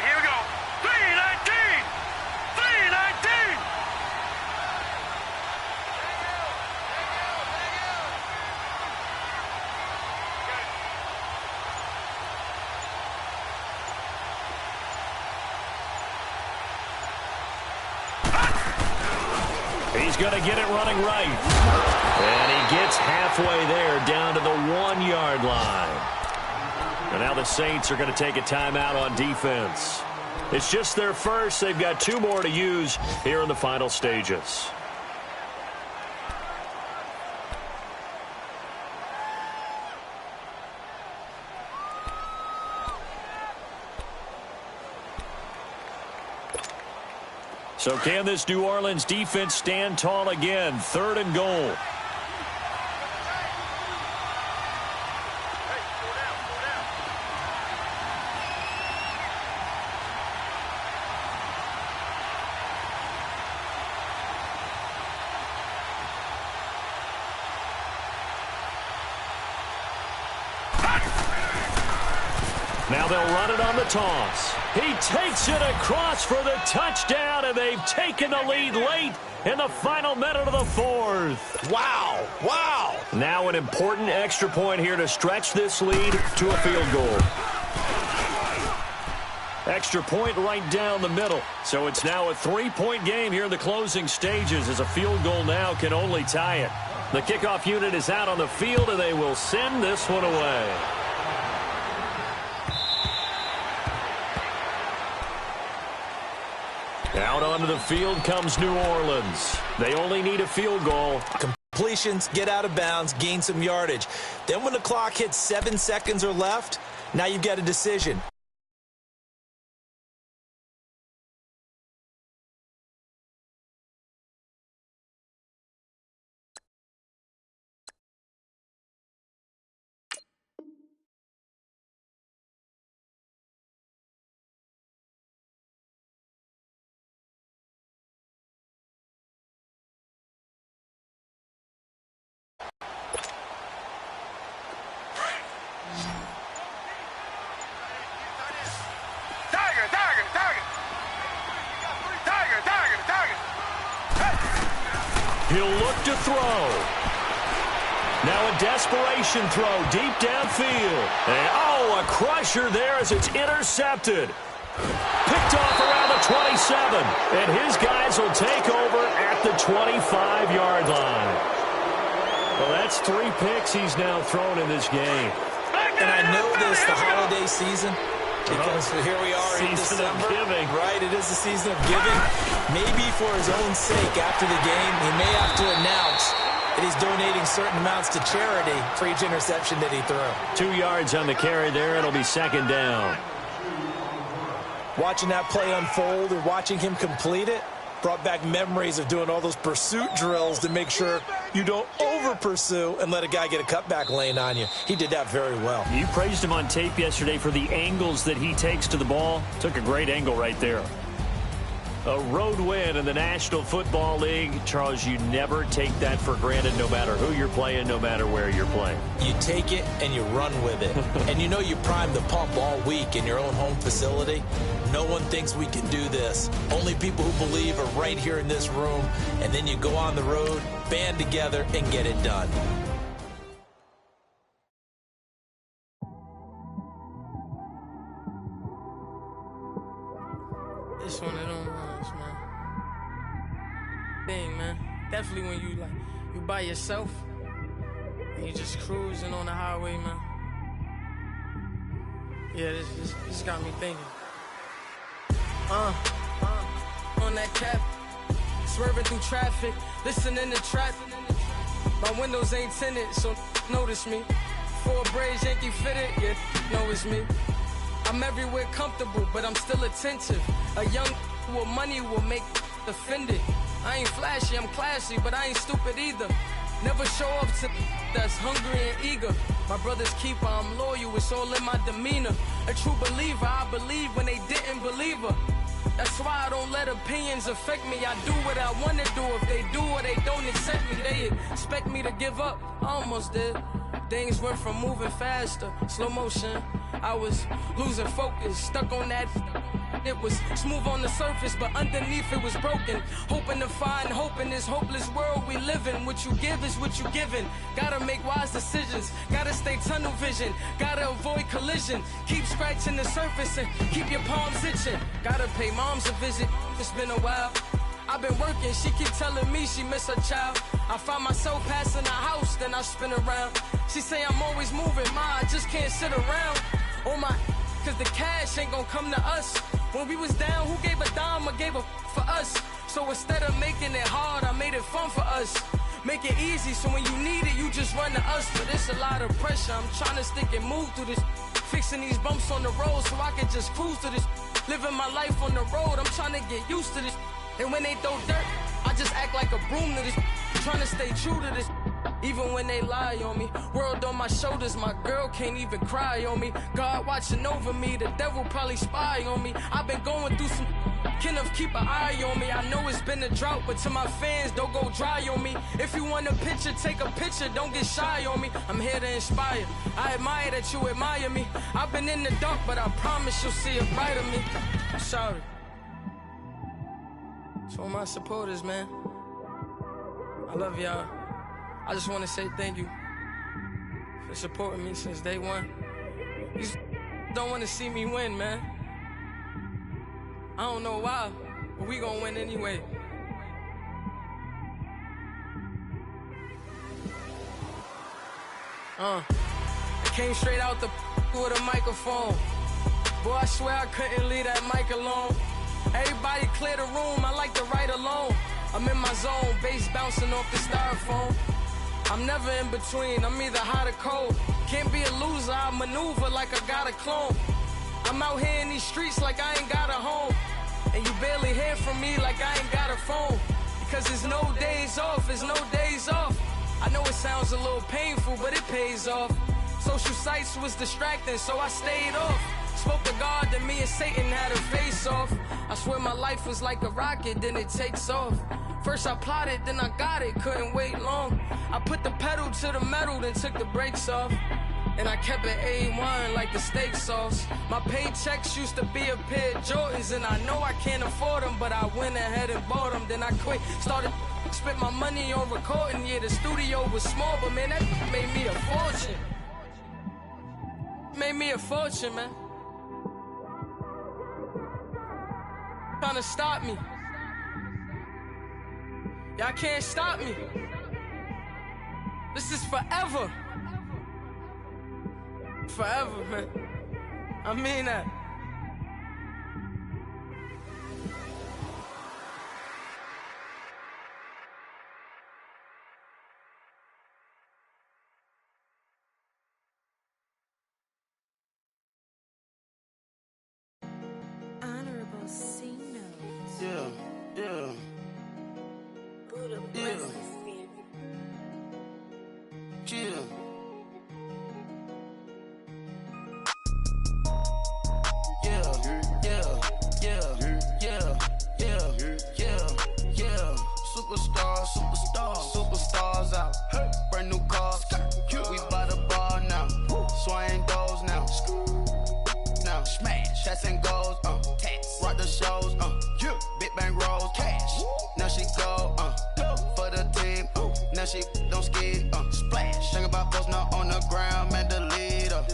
Here we go. 3-19. He's going to get it running right. And he gets halfway there down to the 1-yard line. And now the Saints are going to take a timeout on defense. It's just their first. They've got 2 more to use here in the final stages. So can this New Orleans defense stand tall again? 3rd and goal. Now they'll run it on the toss. He takes it across for the touchdown, and they've taken the lead late in the final minute of the 4th. Wow, wow. Now an important extra point here to stretch this lead to a field goal. Extra point right down the middle. So it's now a 3-point game here in the closing stages, as a field goal now can only tie it. The kickoff unit is out on the field, and they will send this one away. Out onto the field comes New Orleans. They only need a field goal. Completions, get out of bounds, gain some yardage. Then when the clock hits 7 seconds or left, now you've got a decision. He'll look to throw. Now a desperation throw deep downfield. And, a crusher there as it's intercepted. Picked off around the 27. And his guys will take over at the 25-yard line. Well, that's 3 picks he's now thrown in this game. And I know this, the holiday season, because here we are in December. Season of giving. Right, it is the season of giving. Maybe for his own sake, after the game, he may have to announce that he's donating certain amounts to charity for each interception that he threw. 2 yards on the carry there. It'll be 2nd down. Watching that play unfold and watching him complete it brought back memories of doing all those pursuit drills to make sure you don't over-pursue and let a guy get a cutback lane on you. He did that very well. You praised him on tape yesterday for the angles that he takes to the ball. Took a great angle right there. A road win in the National Football League. Charles, you never take that for granted, no matter who you're playing, no matter where you're playing. You take it and you run with it. And you know you primed the pump all week in your own home facility. No one thinks we can do this. Only people who believe are right here in this room. And then you go on the road, band together, and get it done. It's one of them ones, man. Thing, man. Definitely when you by yourself and you just cruising on the highway, man. Yeah, this got me thinking. On that cap, swerving through traffic, listening to trap. My windows ain't tinted, so notice me. 4 braids, Yankee fitted, yeah, know it's me. I'm everywhere comfortable, but I'm still attentive. A young with money will make offended. I ain't flashy, I'm classy, but I ain't stupid either. Never show up to that's hungry and eager. My brother's keeper, I'm loyal, it's all in my demeanor. A true believer, I believe when they didn't believe her. That's why I don't let opinions affect me. I do what I want to do. If they do or they don't accept me, they expect me to give up. I almost did. Things went from moving faster, slow motion. I was losing focus, stuck on that. It was smooth on the surface, but underneath it was broken. Hoping to find hope in this hopeless world we live in. What you give is what you given. Gotta make wise decisions. Gotta stay tunnel vision. Gotta avoid collision. Keep scratching the surface and keep your palms itching. Gotta pay moms a visit. It's been a while. I've been working, she keep telling me she miss her child. I find myself passing the house, then I spin around. She say I'm always moving, ma, I just can't sit around. Oh my, cause the cash ain't gonna come to us. When we was down, who gave a dime or gave a for us? So instead of making it hard, I made it fun for us. Make it easy, so when you need it, you just run to us. But it's a lot of pressure, I'm trying to stick and move through this. Fixing these bumps on the road so I can just cruise to this. Living my life on the road, I'm trying to get used to this. And when they throw dirt, I just act like a broom to this. Trying to stay true to this. Even when they lie on me, world on my shoulders, my girl can't even cry on me. God watching over me, the devil probably spy on me. I've been going through some, Kenneth keep an eye on me. I know it's been a drought, but to my fans, don't go dry on me. If you want a picture, take a picture, don't get shy on me. I'm here to inspire, I admire that you admire me. I've been in the dark, but I promise you'll see a brighter me. I'm sorry. To all my supporters, man, I love y'all. I just want to say thank you for supporting me since day one. You just don't want to see me win, man. I don't know why, but we gonna win anyway. I came straight out the with a microphone. Boy, I swear I couldn't leave that mic alone. Everybody clear the room, I like to write alone. I'm in my zone, bass bouncing off the styrofoam. I'm never in between, I'm either hot or cold. Can't be a loser, I maneuver like I got a clone. I'm out here in these streets like I ain't got a home. And you barely hear from me like I ain't got a phone. Because there's no days off, there's no days off. I know it sounds a little painful, but it pays off. Social sites was distracting, so I stayed off. Spoke to God, then me and Satan had a face off. I swear my life was like a rocket, then it takes off. First I plotted, then I got it, couldn't wait long. I put the pedal to the metal, then took the brakes off. And I kept it A1 like the steak sauce. My paychecks used to be a pair of Jordans, and I know I can't afford them, but I went ahead and bought them. Then I quit, started spent my money on recording. Yeah, the studio was small, but man, that made me a fortune. Made me a fortune, man. Trying to stop me. Y'all can't stop me. This is forever. Forever, man. I mean that. Honorable C notes. Yeah. Buddha Yeah. blesses me. Chill. Superstars out. Brand new cars. We by the bar now. Swaying doors now. Now smash. Chats and goals. Rock the shows. Big bang rolls. Cash. Now she go. For the team. Now she don't skid. Splash. Think about post now on the ground. Man, the leader.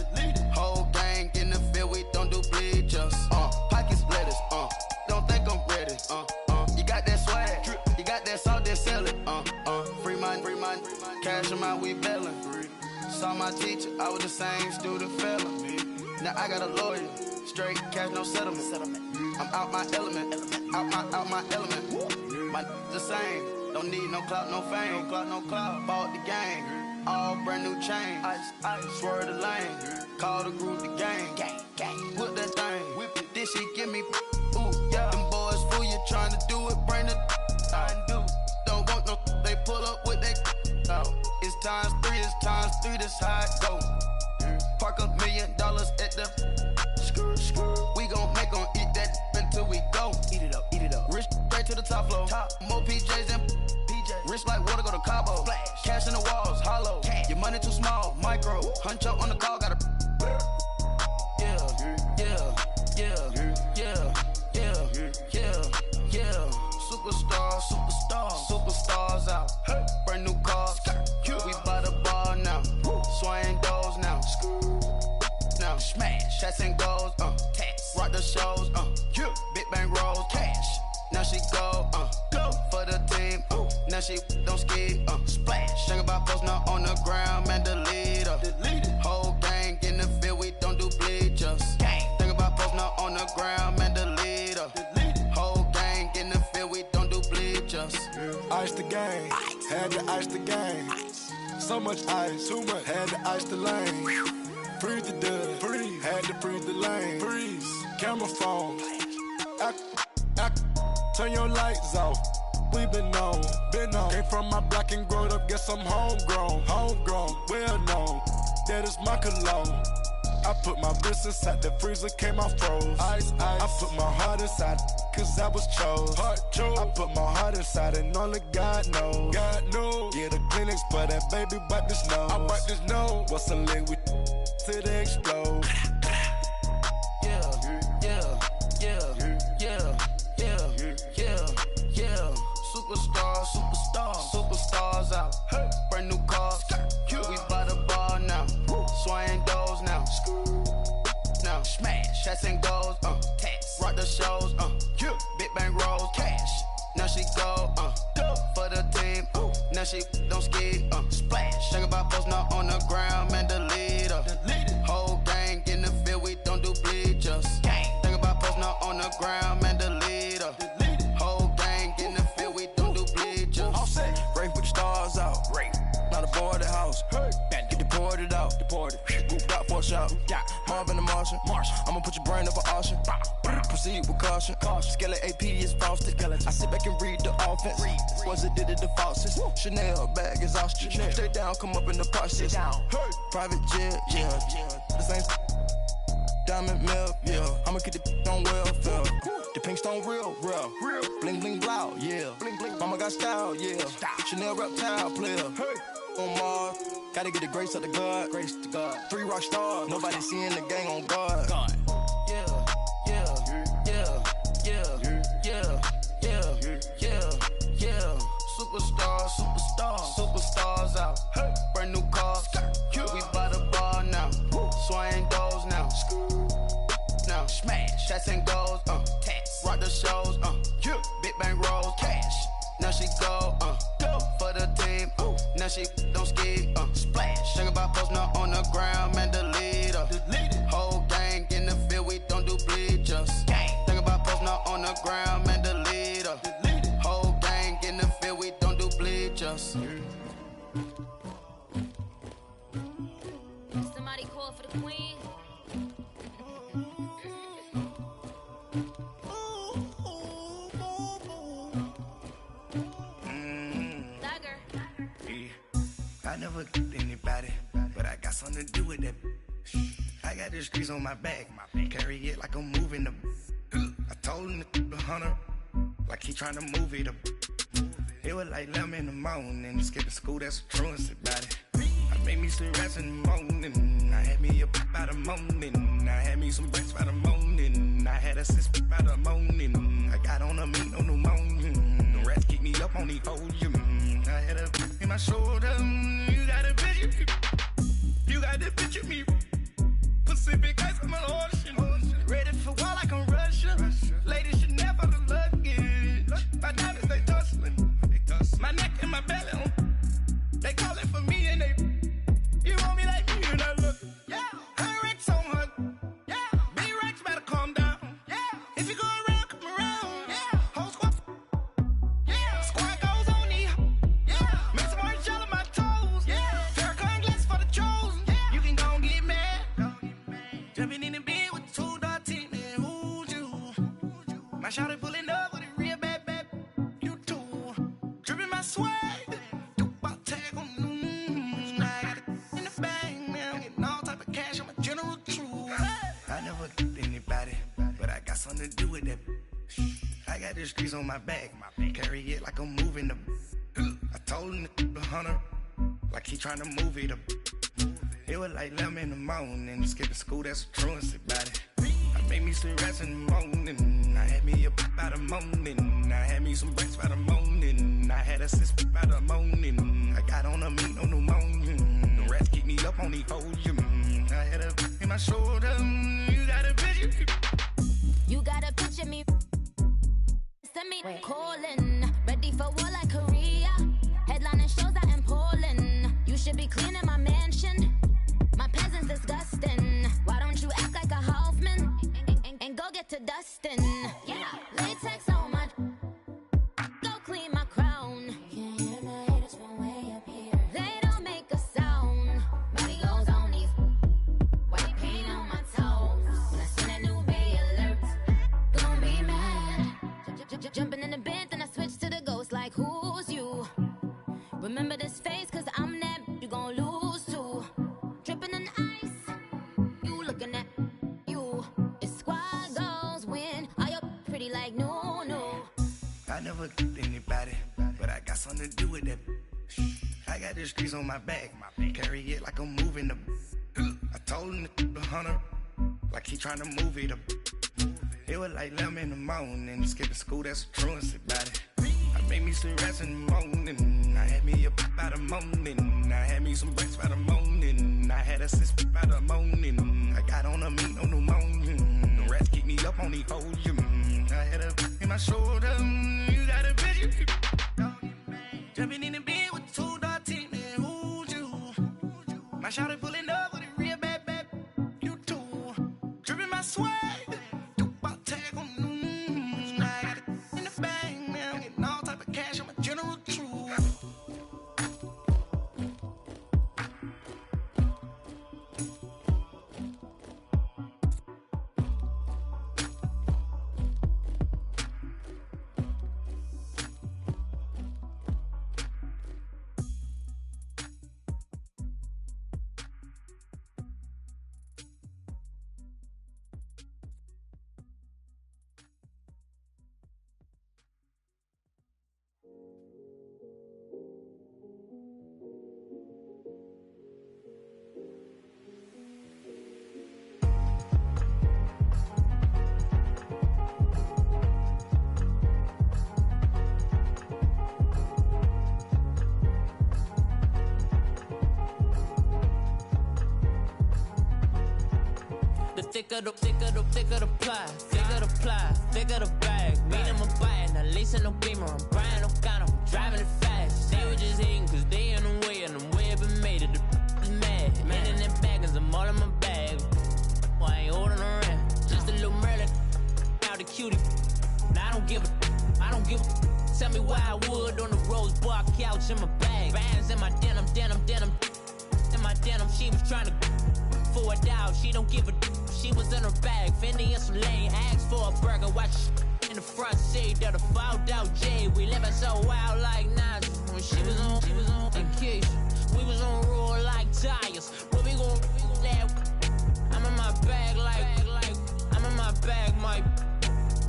Whole gang in the field. We don't do bleachers. Pockets lettuce. Don't think I'm ready. You got that swag. You got that salt, then sell it. Free mind. Cash them out, we bailin'. Saw my teacher, I was the same student fella. Now I got a lawyer, straight cash, no settlement. I'm out my element, out my element. My the same, don't need no clout, no fame. No clout, bought the game, all brand new chain. I swerve the lane, call the group the gang. Whip that thing, whip it, this shit give me. Ooh, yeah. Them boys fool you trying to do it, bring the. Don't want no, they pull up with they. It's times three, this how it go. Park $1 million at the. We gon' make 'em eat that until we go. Eat it up. Rich straight to the top floor. More PJs than PJ. Rich like water, go to Cabo. Splash. Cash in the walls, hollow. Cash. Your money too small, micro. Hunch up on the call, gotta. Superstars out. Brand new cars. We by the bar now. Swaying doors now. Now smash. Chats and goals. Rock the shows. Big bang rolls. Cash. Now she go for the team. Now she don't ski. Splash. Think about posting her on the ground, man, delete her. Whole gang in the field, we don't do bleachers. Think about posting her on the ground, man, delete her. Whole gang in the field, we don't do bleachers. Ice the game, had to ice the game. So much ice, too much, had to ice the lane. Freeze the dub, freeze, had to freeze the lane. Freeze, camera phone. Turn your lights off. We been on. Came from my block and growed up, guess I'm homegrown, well known. That is my cologne. I put my wrist inside the freezer, came out froze. Ice. I put my heart inside, cause I was chose. I put my heart inside and only God knows. Yeah, the clinics for that baby, wipe this nose. I wipe this nose. What's a liquid till they explode? Superstars out. Brand new cars. We by the bar now. Swaying doors now. Smash. Shots and goals. Tax. Rock the shows. Big bang rolls. Cash. Now she go. For the team. Now she don't ski. Splash. Think about posting her on the ground, man, delete her. Whole gang in the field, we don't do bleachers. Think about posting her on the ground, man, delete her. Whole gang in the field, we don't do bleachers. All set. Race with the stars out. Not a boarded house. Get deported out. Group got for a shot. Marvin the Martian. I'ma put your brain up for auction. Proceed with caution. Skeleton AP is frosted. I sit back and read the offense. Was it did it the faucets? Chanel bag is ostrich. Stay down, come up in the process. Private jet, yeah. This ain't diamond milk, yeah. I'ma get the on welfare. The pink stone real. Bling bling blow, yeah. Mama got style, yeah. Chanel reptile player. On Mars, gotta get the grace of the God. 3 rock stars, nobody seeing the gang on guard. Superstars out. Brand new cars. We by the bar now. Swaying doors now. Smash. Shots and goals. Tax. Rock the shows. Big bang rolls. Cash. Now she go. For the team. Now she don't ski. Splash. Think about posting her on the ground, man, delete her. Whole gang in the field, we don't do bleachers. Think about posting her on the ground, man, delete her. Whole gang in the field, we don't do bleachers. Somebody call for the queen. I never get anybody, but I got something to do with that. I got the streets on my back, carry it like I'm moving the. I told him the hunter, like he trying to move it up. It was like 11 in the morning, skipping school, that's a truancy about it. I made me some rats in the morning, I had me a pop by the morning, I had me some bricks by the morning, I had a sis by the morning, I got on a meat on the morning, the rats keep me up on the podium, I had a in my shoulder, you got a picture me, you got the picture me, Pacific ice on my ocean, ready for war like I'm Russia, ladies should never the luggage, my diamonds they tussling, my neck and my belly on, they call it for me and they, you want me like me and I look, yeah, her Rex on her, yeah, B-Rex better calm down, yeah, if you go around, come around, yeah, whole squad, yeah, squad goes on me, yeah, make some orange gel on my toes, yeah, Farrakhan glass for the chosen, yeah, you can go and get mad, jumping in the bed with the 2 dot team, man, who's you, my shawty pulling up with a real bad, you too, dripping my swag, something to do with that. I got the streets on my back, carry it like I'm moving the. I told him the hunter, like he trying to move it up. It was like 11 in the morning, skipping school, that's a truancy about it. I made me some rats in the morning, I had me a pop by the morning, I had me some bricks by the morning, I had a sis by the morning, I got on a meat on the morning, the rats keep me up on the podium, I had a in my shoulder, you got a picture. You gotta picture me. Send me Calling, ready for war like Korea. Headlining shows out in Poland. You should be cleaning my mansion. My peasants disgusting. Why don't you act like a Hoffman and go get to dustin'? Yeah, latex on my. Go clean my crown. Can't hear my haters from way up here. They don't make a sound. Body goes on these. White paint on my toes. When I send a new bay alert, gon' be mad. Jumping in the bed, then I switch to the ghost. Like who's you? Remember this face, cause I'm that you gon' lose too. Dripping in ice, you looking at you. It's squad goals win. Are you pretty like no? I never anybody, but I got something to do with that. I got the streets on my back, carry it like I'm moving the. I told him the 100, like he trying to move it up. It was like 11 in the morning, skipping school, that's a truancy about it. I made me some rest in the morning, I had me a pop by the morning, I had me some breaks by the morning, I had a six by the morning, I got on a meat on the morning, the rats keep me up on the podium, I had a in my shoulder, you got a bitch, jumping in the bed with 2 dark teeth, man, who's you? My shawty pulling up with a real bad, you too, dripping my swag. Thicker the pie, thicker the bag. Mean I'm a buy, not leasing no beamer, I'm buying no counter, I'm driving it fast. They were just hating cause they in the way, and the way I've been made it, the is mad. Man in them baggers, I'm all in my bag. Well, I ain't holding around, just a little Merlin, out the cutie. Now I don't give a, tell me why I would on the rose bar couch in my bag. Bands in my denim, in my denim, she was trying to for a doubt, she don't give a. She was in her bag, Fendi and some lane. Asked for a burger, watch in the front seat of the fouled out J. We living so wild like Nas. When she was on vacation, we was on roll like tires. Where we gon' I'm in my bag like I'm in my bag, Mike.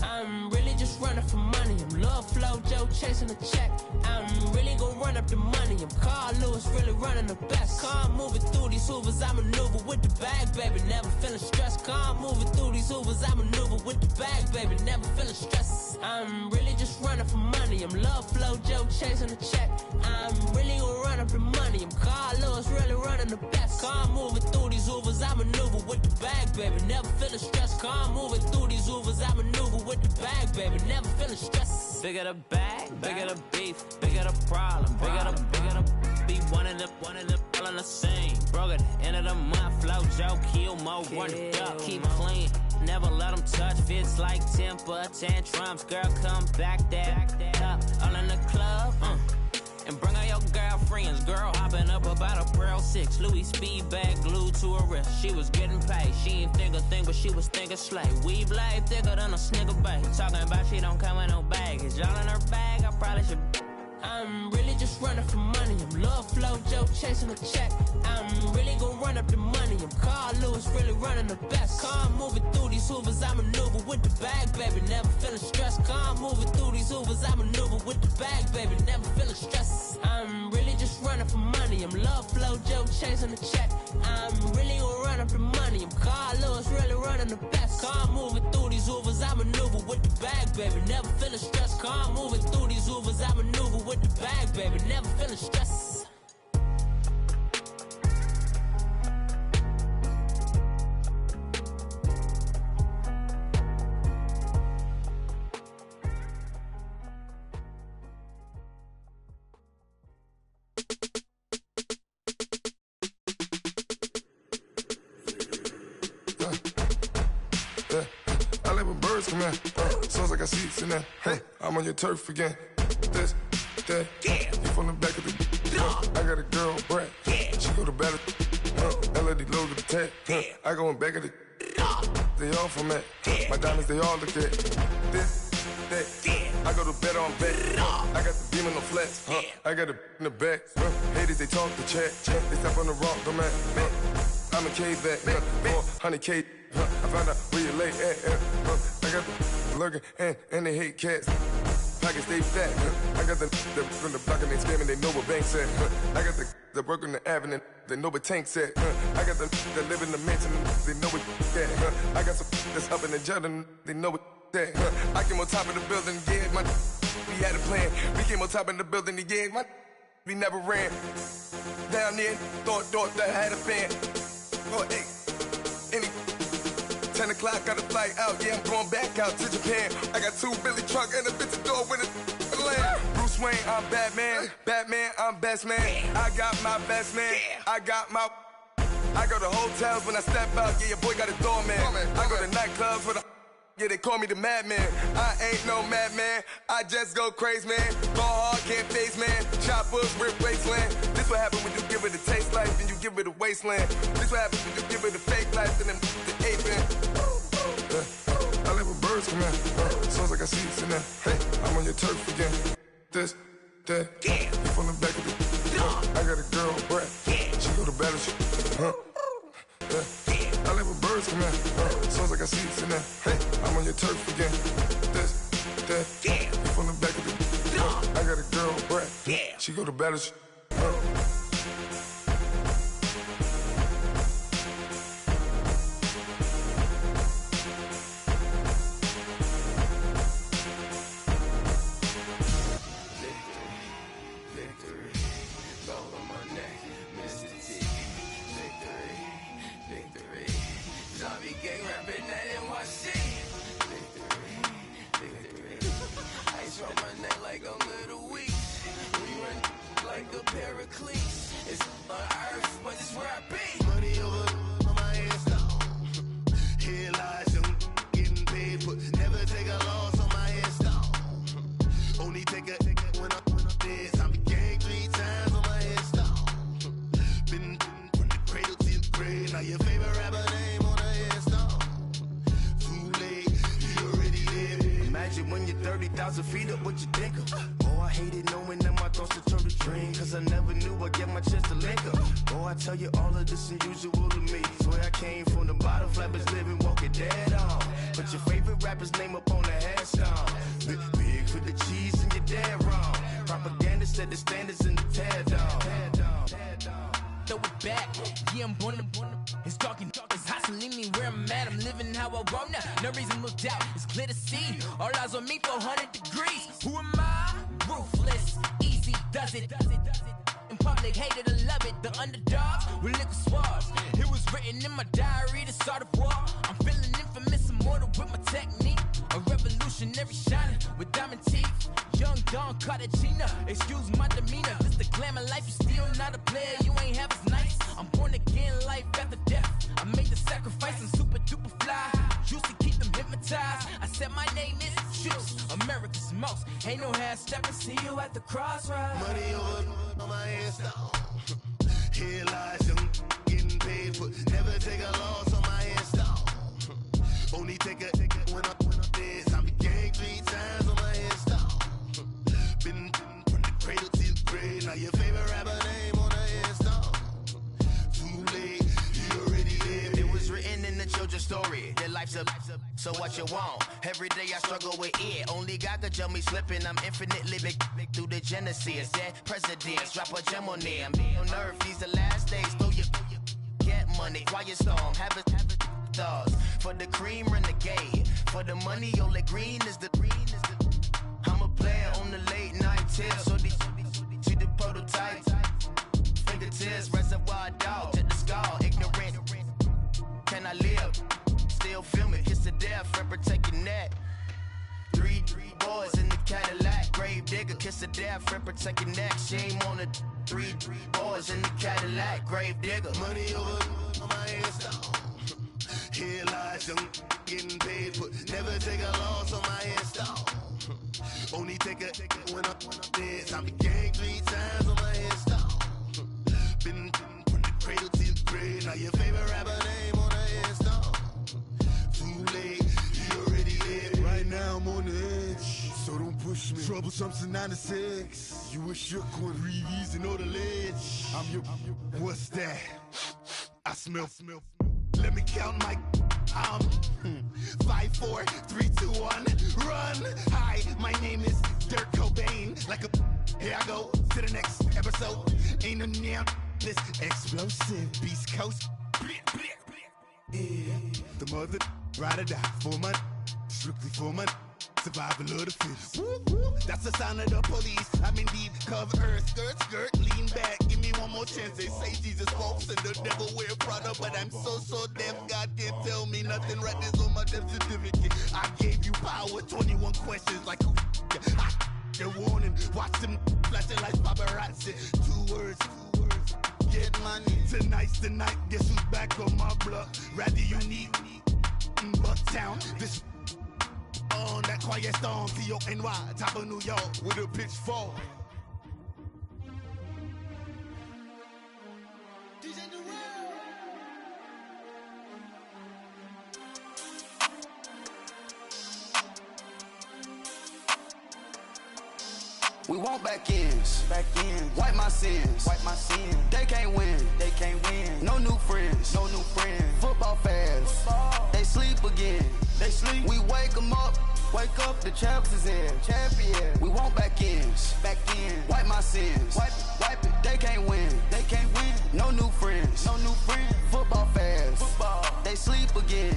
I'm really just running for money. I'm Love Flow Joe chasing a check. I'm really gon' run up the money. I'm Carl Lewis, really running the best. Car moving through these Hoovers, I maneuver with the bag, baby. Never feeling stressed. Car moving through these Hoovers, I maneuver with the bag, baby. Never feeling stressed. I'm really just running for money. I'm Love Flow Joe chasing a check. I'm really gon' run up the money. I'm Carl Lewis, really running the best. Car moving through these Hoovers, I maneuver with the bag, baby. Never feeling stressed. Car moving through these Hoovers, I maneuver with the bag, baby. Never feeling stressed. Bigger the bag, bigger the beef, bigger the problem, bigger the be one in the all in the same. Broke at the end of the month, flow Joe, kill mo, run it up, keep clean. Never let them touch, fits like temper tantrums. Girl, come back that up, all in the club, and bring all your girlfriends. Girl hopping up about a Pearl 6 Louis speed bag glued to her wrist. She was getting paid, she ain't think a thing, but she was thinking slay. We blade thicker than a snicker bag. Talking about she don't come with no baggage. All in her bag, I probably should. I'm really just running for money. I'm Love Flow Joe chasing a check. I'm really gon' run up the money. I'm Carl Lewis, really running the best. Car moving through these Hoovers, I maneuver with the bag, baby. Never feeling stressed. Car moving through these Hoovers, I maneuver with the bag, baby. Never feeling stressed. I'm really just running for money. I'm Love Flow Joe chasing a check. I'm really gon' run up the money. I'm Carl Lewis, really running the best. Car moving through these Hoovers, I maneuver with the bag, baby. Never feeling stressed. Car moving through these Hoovers, I maneuver with the bag, baby. Never feeling stressed. birds come in. Sounds like I see seats in there. Hey, I'm on your turf again. This, that, yeah. You from the back of the. I got a girl, Brad. Yeah. She go to battle. LED logo the tag. I go in back of the. They all from that. My diamonds, they all look at. This, that. I go to bed on bed. I got the beam on the flats. I got it in the back. Haters, they talk the chat. They step on the rock, the man. I'm a cave back. 400K. I found out where you lay at. I got the lurking and they hate cats. Pockets stay fat. I got the from the block and they scamming. They know what banks at. I got the work on the avenue. They know what tanks at. I got the that live in the mansion. They know what that. I got some that's up in the jungle. They know what that. I came on top of the building. Yeah, my we had a plan. We came on top of the building. Yeah, my we never ran. Down there, thought that had a fan. Oh, hey, any 10 o'clock, got a flight out. Yeah, I'm going back out to Japan. I got 2 Billy truck and a bitch door with a land. Bruce Wayne, I'm Batman. Batman, I'm best man. I got my best man. I got my. I go to hotels when I step out. Yeah, your boy got a doorman. I go to nightclubs with a. Yeah, they call me the madman. I ain't no madman. I just go crazy, man. Ball hard, can't face, man. Choppers, rip wasteland. This what happen when you give it a taste life and you give it a wasteland. This what happens when you give it a fake life and then the aping. I live with birds come in. Sounds like I see seats in there. Hey, I'm on your turf again. This, that. You from the back of the. I got a girl, Brad. She go to battle. I live with birds come in. Sounds like I see seats in there. Hey, I'm on your turf again. This, that. You from the back of the. I got a girl, Brad. She go to battle. So what you want? Every day I struggle with it. Only God could tell me slipping. I'm infinitely big through the Genesis. Dead presidents, drop a gem on them. On earth, these the last days. Throw your get money. Quiet storm, have it thoughts. For the cream, renegade. For the money, only green is the. I'm a player on the late night tips. So these see the prototype. Fingertips, reservoir dog to the skull. Ignorant. Can I live? Still film it, kiss to death, forever taking that. Three boys in the Cadillac, grave digger, kiss to death, forever taking that. Shame on the three boys in the Cadillac, grave digger. Money over on my headstone. Here lies young getting paid for. Never take a loss on my install. Only take a when I'm dead. I'm gang 3 times on my install. Been from the cradle to the grave. Now your favorite rapper name on the install. Too late, he already dead. Right now I'm on the edge, so don't push me. Troublesome to 96. You a shook one, breathe easy, know the ledge. I'm your, what's that? I smell. Let me count my. 5, 4, 3, 2, 1, run. Hi, my name is Dirk Cobain. Like a, here I go to the next episode. Ain't no damn this explosive Beast Coast. Yeah, the mother ride or die for my, strictly for my. Survival of the fittest. That's the sign of the police. I'm indeed cover earth, skirt, lean back. Give me one more chance. They say Jesus walks and the devil wear Prada, but I'm so deaf. God can't tell me nothing. Right this on my death certificate. I gave you power. 21 questions like who? They're warning. Watch them flashing like paparazzi. 2 words. Get money. Tonight's the night. Guess who's back on my block? Rather unique. Bucktown. This. On that quiet storm, C-O-N-Y, top of New York, with a pitchfork. We want back ends. Wipe my sins. They can't win. No new friends. Football fans. They sleep again. We wake them up. Wake up, the champs is in. Champion. We want back ends. Wipe my sins. Wipe it. They can't win. No new friends. Football fans. They sleep again.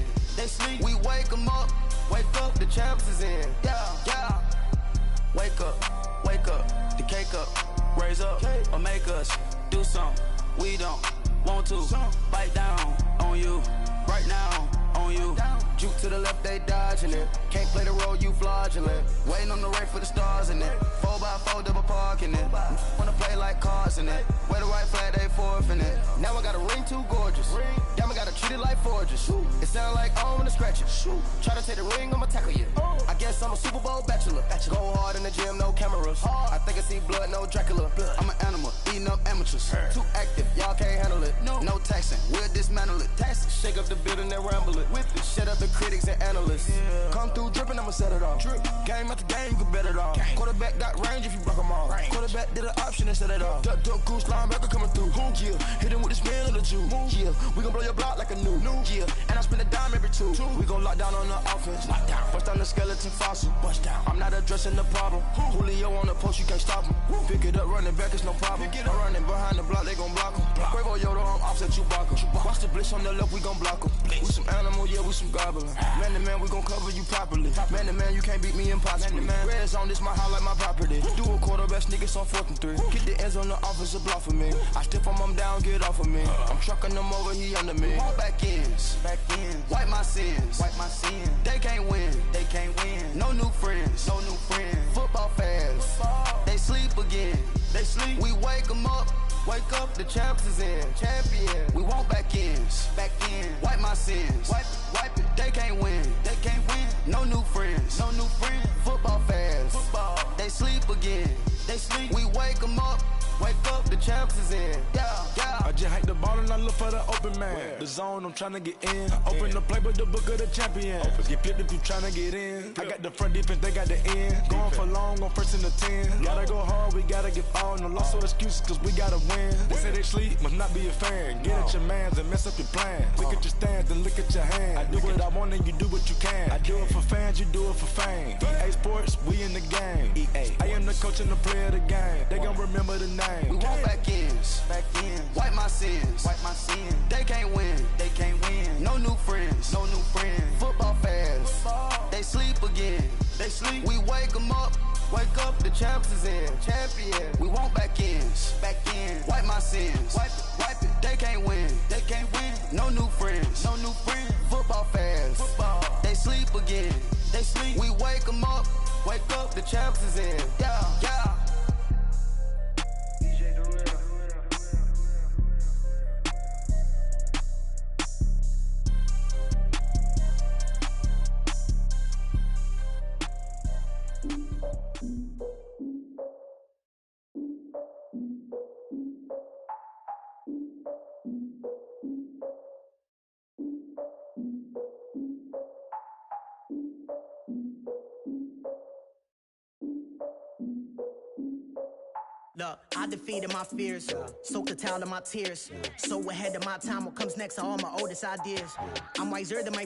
We wake them up. Wake up, the champs is in. Yeah. Wake up, the cake up, raise up, or make us do something we don't want to. Bite down on you, right now on you. Juke to the left, they dodging it. Can't play the role, you fraudulent. Waiting on the race for the stars in it. 4x4 double parking it. Wanna play like cars in it. Wear the right flag, they forfeiting it. Now I got a ring too gorgeous. Damn, I gotta treat it like forges. It sound like I'm gonna scratch it. Try to take the ring, I'ma tackle you. I guess I'm a Super Bowl bachelor. Go hard in the gym, no cameras. I think I see blood, no Dracula. I'm an animal, eating up amateurs. Too active, y'all can't handle it. No taxing, we'll dismantle it. Shake up the building and ramble it. Shut up the critics and analysts. Come through dripping, I'ma set it off. Game after game, you can bet it off. Quarterback got range if you block them all. Quarterback did an option and set it off. Duck goose linebacker coming through. Yeah, hit him with the spin of the Jew. Yeah, we gon' blow your block like a new. Yeah, and I spend a dime every 2. We gon' lock down on the offense. Bust down the skeleton fossil. I'm not addressing the problem. Julio on the post, you can't stop him. Pick it up, running back, it's no problem. I'm running behind the block, they gon' block him. Quavo Yoda, I'm offset Chewbacca. Watch the blitz on the left, we gon' block him. We some animal, yeah, we some goblin. Man to man, we gon' cover you properly. Man to man, you can't beat me impossibly. Red zone, this my highlight, my property. Do a quarterback sneakers on 4th and 3. Get the ends on the offensive block for me. I step on them down, get off of me. I'm trucking them over, he under me. Want back ends. Wipe my sins. They can't win. No new friends. Football fans. They sleep again. We wake them up. Wake up, the champs is in. Champion. We want back ends. Wipe my sins. Wipe it. They can't win. No new friends. Football fans. They sleep again. We wake them up. Wake up, the champs is in. Yeah. I just hike the ball and I look for the open man. The zone, I'm trying to get in. Open the play, but the book of the champion. Get flipped if you trying to get in. I got the front defense, they got the end. Going for long, on 1st and the 10. Gotta go hard, we gotta give all. No loss or excuses, cause we gotta win. They say they sleep, must not be a fan. Get at your mans and mess up your plans. Look at your stands and look at your hands. I do what I want and you do what you can. I do it for fans, you do it for fame. EA Sports, we in the game. I am the coach and the player of the game. They gon' remember the name. We want back ends. Wipe my sins. They can't win. No new friends. Football fans. They sleep again. We wake them up. Wake up, the champs is in. Champion. We want back ends. Wipe my sins. Wipe it. They can't win. No new friends. Football fans. They sleep again. We wake them up. Wake up, the champs is in. Yeah. Look, I defeated my fears, soaked a towel in my tears. So ahead of my time, what comes next are all my oldest ideas. I'm wiser than my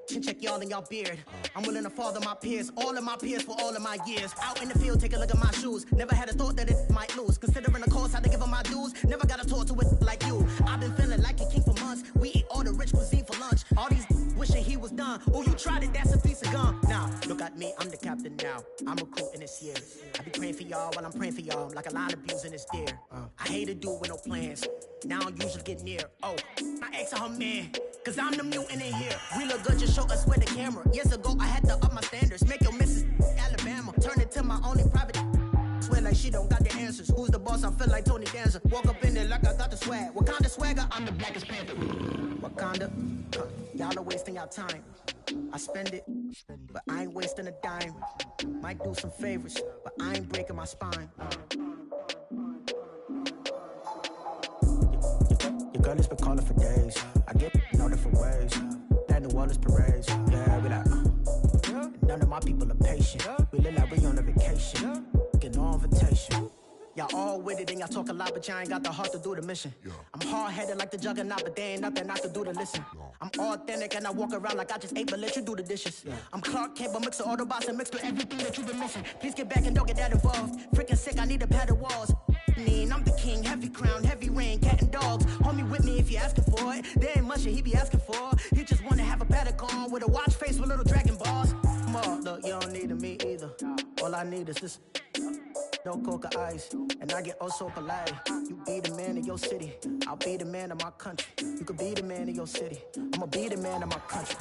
chin check y'all in y'all beard. I'm willing to father my peers, all of my peers for all of my years. Out in the field, take a look at my shoes. Never had a thought that it might lose. Considering the cost, I had to give up my dues. Never got a talk to it like you. I've been feeling like a king for months. We eat all the rich cuisine for lunch. All these wishing he was done. Oh, you tried it, that's a piece of gum. Nah, look at me, I'm the captain now. I'm recruiting this year. I be praying for y'all while I'm praying for y'all. Like a line of abusing this deer. I hate a dude with no plans. Now I usually get near. Oh, I ex her man. Cause I'm the mutant in here. We look good, just show us where the camera. Years ago, I had to up my standards. Make your Mrs. Alabama. Turn it to my only private. Swear like she don't got the answers. Who's the boss? I feel like Tony Danza. Walk up in there like I got the swag. Wakanda swagger, I'm the blackest panther. Wakanda, y'all are wasting your time. I spend it, but I ain't wasting a dime. Might do some favors, but I ain't breaking my spine. Your girl has been calling for days. I get no different ways. That New Orleans parades. Yeah, we like, none of my people are patient. We look like we on a vacation. Get no invitation. Y'all all with it and y'all talk a lot, but y'all ain't got the heart to do the mission. I'm hard-headed like the juggernaut, but there ain't nothing I can do to listen. I'm authentic and I walk around like I just ate, but let you do the dishes. I'm Clark Kent, but mix the Autobots and mix with everything that you've been missing. Please get back and don't get that involved. Freaking sick, I need a padded walls. I'm the king, heavy crown, heavy rain, cat and dogs. Homie with me if you're asking for it. There ain't much that he be asking for. He just wanna have a paddock on with a watch face with little dragon balls. Look, you don't need a me either. All I need is this. No coca ice, and I get oh so polite. You be the man of your city, I'll be the man of my country. You could be the man of your city, I'ma be the man of my country.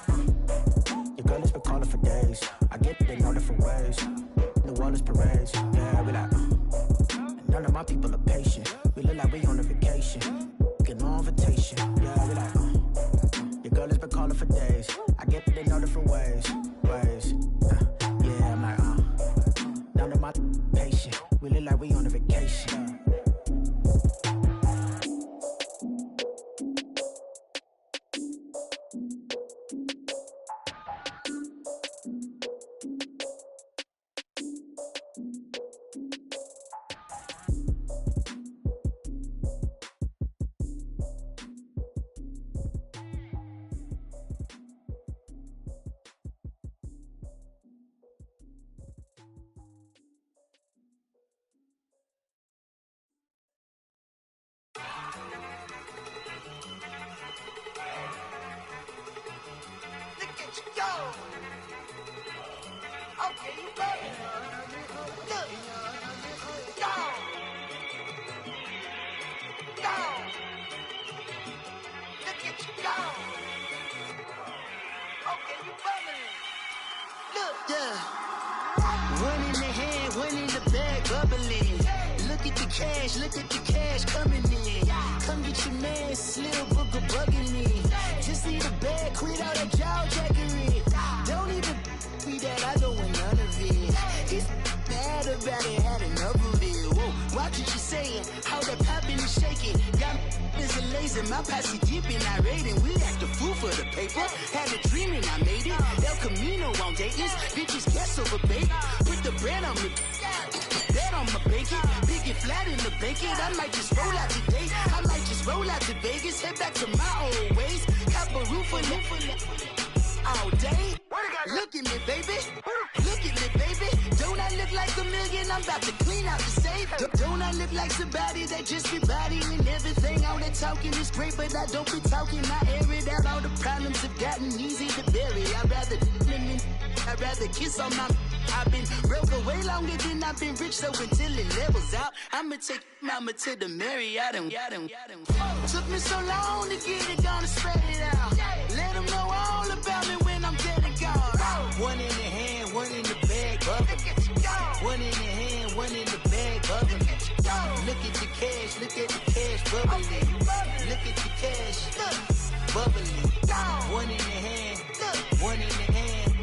Your girl has been calling for days. I get it in all different ways. New Orleans parades, yeah, we like. None of my people are patient. We look like we on a vacation. Get no invitation, yeah, we like. Your girl has been calling for days. I get it in all different ways. Yeah, I'm like, none of my patient. We look like we on a vacation. Look at the cash coming in. Come get your man, Slim Booker bugging me. Just need a bag, quit all that jaw jackery. Don't even be that, I don't want none of it. He's bad about it, had enough of it. Whoa, watch what you saying, how that poppin' and shaking. Got is a laser, my posse dipping, I raiding. We act the fool for the paper. Had a dream and I made it. El Camino on Dayton's, bitches guess over bait. Put the brand on me. Bet on my bacon, big and flat in the bacon. I might just roll out today. I might just roll out to Vegas, head back to my old ways. Have a roof for all day. Look at me, baby. Look at me, baby. Don't I look like a million? I'm about to clean out the safe. Don't I look like somebody that just be bodying everything? All that talking is great, but I don't be talking. I air it out. All the problems have gotten easy to bury. I'd rather kiss on my. I've been broke way longer than I've been rich, so until it levels out, I'ma take mama to the Marriott and took me so long to get it, gonna spread it out. Let them know all about me when I'm dead and gone. One in the hand, one in the bag, bubbling. One in the hand, one in the bag, bubbling. Look at the cash, bubbling. Look at the cash, bubbling. One in the hand, one in the hand,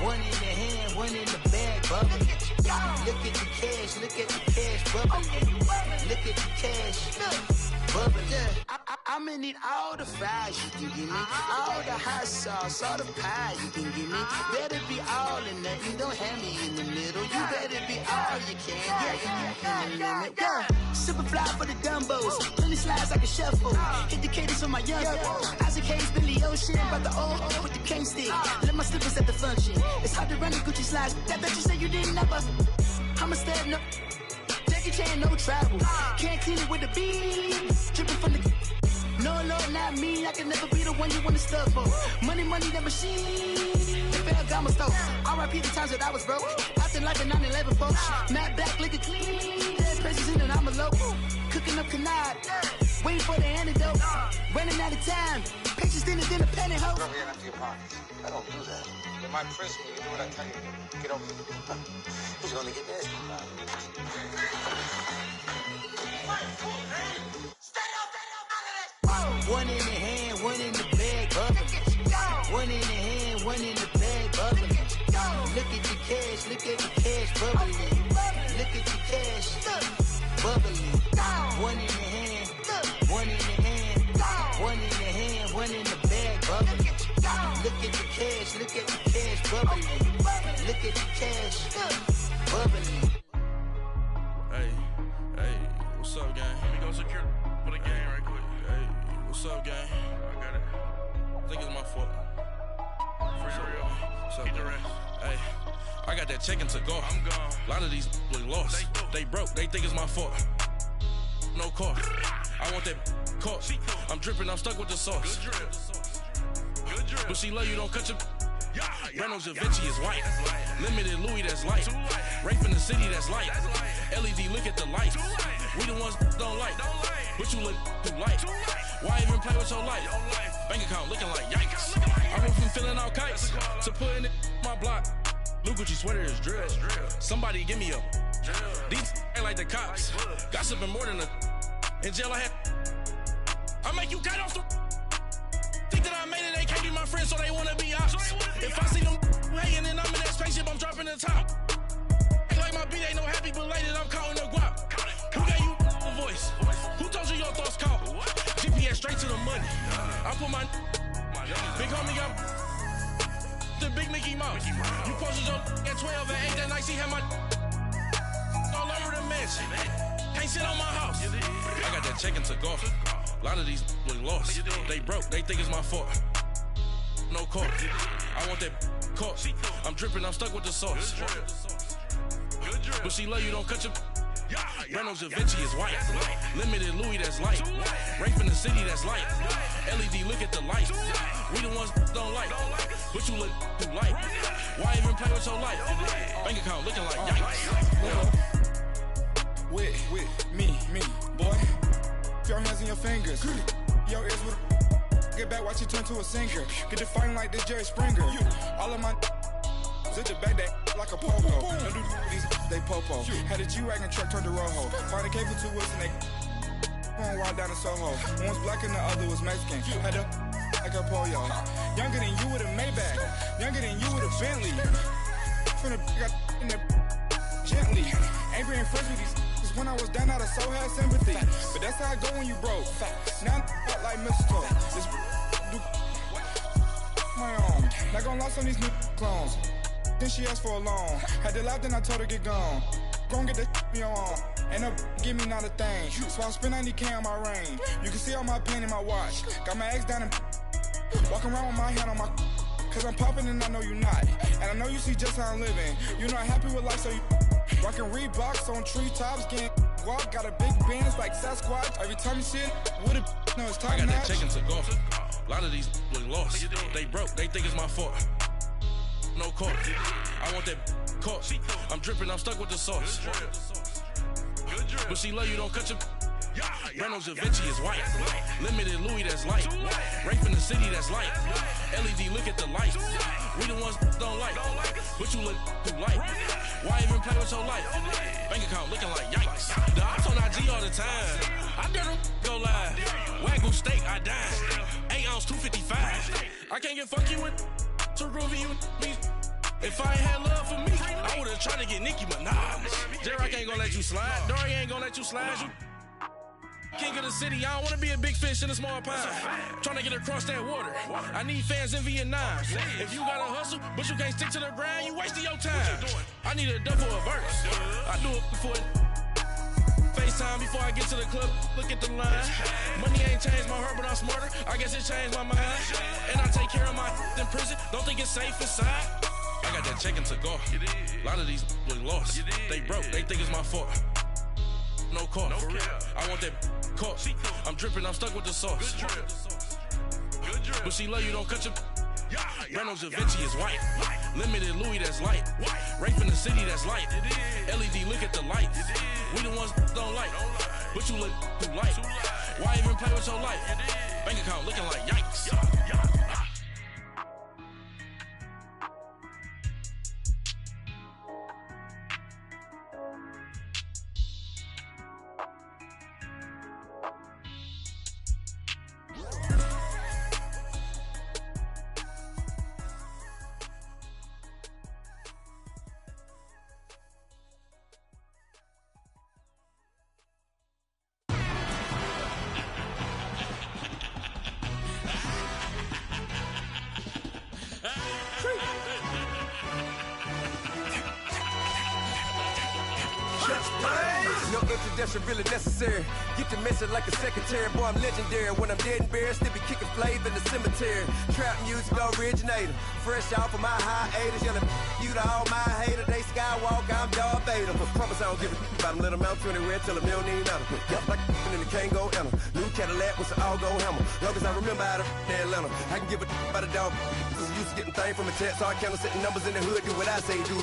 one in the hand, one in the bag, bubbling. Look at the cash, bubbling. Look at the cash, bubbling. I I'ma need all the fries you can give me, all the hot sauce, all the pie you can give me. Better be all or nothing, don't have me in the middle. You better be all you can, yeah. Super fly for the dumbos, plenty slides like a shuffle. Hit the cadence on my young Isaac Hayes, Billy Ocean, about the old with the cane stick. Let my slippers at the function. It's hard to run the Gucci slides. That bet you say you didn't never. I'ma step no. Jackie Chan, no travel. Can't clean it with the beat. Dripping from the. No, not me. I can never be the one you wanna stuff for. Money, that machine. Ferragamo store. R.I.P. the times that I was broke. Acting like a 9/11 folks. Matte back, looking clean. Dead presses in and I'm a local. Cooking up canard. Waiting for the antidote. Running out of time. Pictures thinner than a penny hoe. Go here empty your pockets. I don't do that. In my prison, you do what I tell you. Get over here. Who's gonna get this? One in the hand, one in the bag, bubbling. One in the hand, one in the bag, bubbling. Look at the cash, bubbling. Look at the cash, bubbling. One in the hand, one in the hand, one in the hand, one in the bag, bubbling. Look at the cash, bubbling. Look at the cash, bubbling. Hey, what's up, gang? Let me go secure for the game right quick. Hey, what's up, gang? I got it. I think it's my fault. For real. What's up, the rest. Hey, I got that chicken to go. I'm gone. A lot of these look lost. They broke. They think it's my fault. No car. I want that caught. I'm dripping. I'm stuck with the sauce. Good drip. But she love you. Don't cut your. Reynolds Da Vinci is white. Limited Louis, that's light. Rape in the city, that's light. LED, look at the lights. We the ones don't like. But you look too light. Why even play with your life? Bank account looking like yikes. I went from filling out kites to putting it in my block. Blue Gucci sweater is drill. Somebody give me a. These ain't like the cops. Gossiping more than a. In jail I had. I make you cut off the. Think that I made it, they can't be my friends, so they wanna be ops. If I see them hating and I'm in that spaceship, I'm dropping the top. Ain't like my beat ain't no happy belated, I'm counting the guap. Who gave you a voice? Who told you your thoughts count? GPS straight to the money. I put my big homie got the big Mickey Mouse. You posted your at 12 and 8 that night, she had my all over the mansion. Can't sit on my house. I got that check into golf. A lot of these look lost. They broke, they think it's my fault. No car. I want that caught. I'm dripping, I'm stuck with the sauce. But she love you, don't cut your. Reynolds Da Vinci is white. Limited Louis, that's light. Rape in the city, that's light. LED, look at the lights. We the ones don't like. But you look too light. Why even play with your life? Bank account looking like yikes. With me, boy. Your hands and your fingers. Your ears with a. Get back, watch you turn to a singer. Get to fighting like this Jerry Springer. All of my. Zit the back that like a popo. No do these they popo. Had a G-Wagon truck turned to Rojo. Find a cable 2 wheels and they. Going wild down in Soho. One was black and the other was Mexican. Had a. Like a pollo. Younger than you with a Maybach. Younger than you with a Bentley. From the. Got in the. Gently. Angry and friends with these. When I was down out of so had sympathy. But that's how I go when you broke. Now I'm like mistletoe. This do my own. Not gonna lost on these new clones. Then she asked for a loan. Had to laugh, then I told her get gone. Gon' get that me on. Ain't no give me not a thing. So I spend 90K on my range. You can see all my pain in my watch. Got my ex down and walking around with my hand on my. Cause I'm popping and I know you not. And I know you see just how I'm living. You're not happy with life, so you. Rockin' Reeboks on treetops, getting guap, got a big Benz like Sasquatch. Every time you see it, with it, no, it's time. I got that chicken to golf. A lot of these look lost. They broke, they think it's my fault. No car. I want that caught. I'm dripping, I'm stuck with the sauce. But she love you, don't cut your. Reynolds Da Vinci is white. Limited Louis, that's light. Rape in the city, that's light. LED, look at the lights. We the ones don't like. But you look too light. Why even play with your life? Bank account looking like yikes. The ops on IG all the time. I dare them go live. Wagyu steak, I dine. 8 ounce, 255. I can't get fuck you with too groovy you me. If I ain't had love for me, I would've tried to get Nicki Minaj. J-Rock ain't gonna let you slide. Dory ain't gonna let you slide. King of the city, I don't want to be a big fish in a small pond. Trying to get across that water. I need fans in Vietnam. If you got to hustle, but you can't stick to the grind, you wasting your time. I need a double a verse. I do it before FaceTime before I get to the club. Look at the line. Money ain't changed my heart, but I'm smarter. I guess it changed my mind. And I take care of my in prison. Don't think it's safe inside. I got that check to go. A lot of these look lost. They broke. They think it's my fault. No call, for real. I want that caught. I'm dripping, I'm stuck with the sauce. Good drip. But she love you, don't cut your. Reynolds Da Vinci is white. Limited Louis, that's light. Rape in the city, that's light. LED, look at the lights. We the ones don't like. But you look too light. Why even play with your life? Bank account looking like yikes. No introduction really necessary. Get the message like a secretary. Boy, I'm legendary. When I'm dead and buried, still be kicking flavor in the cemetery. Trap music originator. Fresh off of my hiatus. Yelling you to all my haters. They skywalk, I'm Darth Vader. Promise I don't give a about them. Let them out 20 red till a million matter. Yup, like in the Kango enter. New Cadillac with an all-go hammer. Long as I remember out of Atlanta. I can give a about a dog. Used to getting things from a text. So I count setting numbers in the hood. Do what I say, do.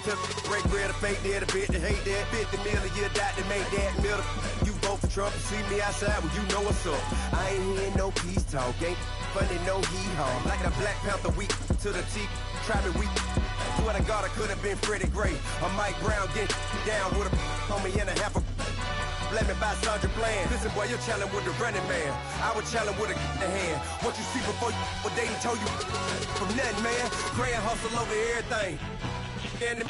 Break bread, a fake dead, a bit to hate that. 50 million, you die to make that middle. You vote for Trump, you see me outside, well, you know what's up. I ain't hearing no peace talk, ain't funny, no hee-haw. Like a Black Panther week to the teeth, try me weak. Swear to God, I could have been Freddie Gray. Or Mike Brown getting down with a homie and a half a. Let me buy Sandra Bland. Listen, boy, you're challenging with the running man. I was challenging with a hand. What you see before you, what they told you from nothing, man. Grand hustle over everything. And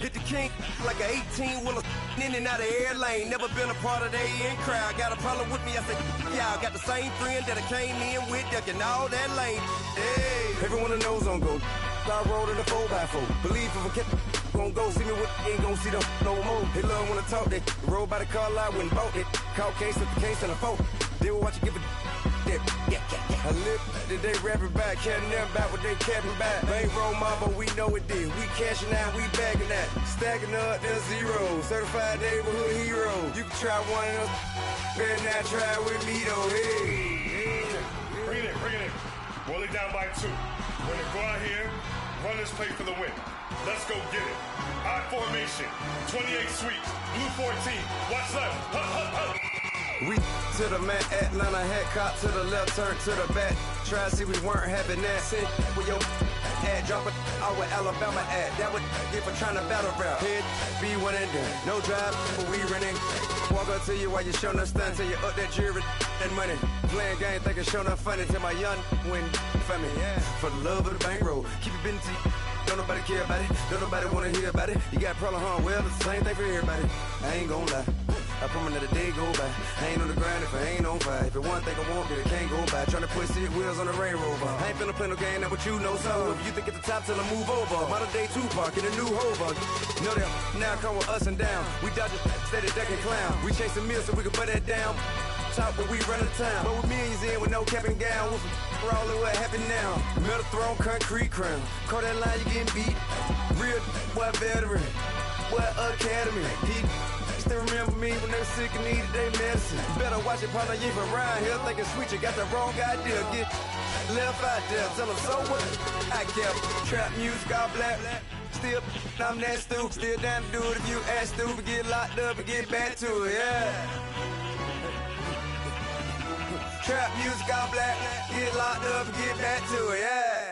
hit the king like an 18-wheeler in and out of air lane. Never been a part of the in crowd. Got a problem with me, I said, y'all got the same friend that I came in with, ducking all that lane. Hey, everyone knows on go. I rolled in a 4x4. Believe if I kept gon' go, see me with ain't gon' see them no more. They love when I talk, they roll by the car lot when bought it. Caught case at the case and a phone. They will watch you give a I live today rapping back, can't never back what they capping back. They ain't roll mama, we know it did. We cashing out, we bagging that. Stacking up, there's zero. Certified neighborhood hero. You can try one of those, better not try with me though. Hey. Bring it in. Roll it down by 2. We're gonna go out here, run this play for the win. Let's go get it. I formation, 28 sweeps, blue 14. Watch left. Hup. We to the man, Atlanta hat cop to the left, turn to the back. Try to see we weren't having that. Send with your ad, drop it out with Alabama ad. That would get for trying to battle rap. Head, be one and done. No drive, but we running. Walk up to you while you showing us stunts. Till you up that jury, that money. Playing game, thinking showing up funny. Till my young win for me. Yeah. For the love of the bankroll. Keep it busy. Don't nobody care about it. Don't nobody wanna hear about it. You got a problem, huh? Well, it's the same thing for everybody. I ain't gon' lie. I promise that a day go by. I ain't on the grind if I ain't on fire. If it one thing I want, then it can't go by. Tryna put seat wheels on the Range Rover. I ain't finna play no game, that what you know. So if you think at the top till I move over. Modern day Tupac in a new Hova. Know that now come with us and down. We dodge it, steady ducking clown. We chasing meals so we can put that down. Top when we run the town. But with millions in with no cap and gown. We're all in what happened now. Metal throne, concrete crown. Call that line, you getting beat. Real what veteran. What academy. He still remember me when they were sick and needed their medicine. Better watch it, partner, you from around here thinking sweet, you got the wrong idea. Get left out there, tell them so what? I kept trap music all black. Still, I'm that stupid. Still down to do it if you ask stupid. Get locked up and get back to it, yeah. Trap music all black. Get locked up and get back to it, yeah.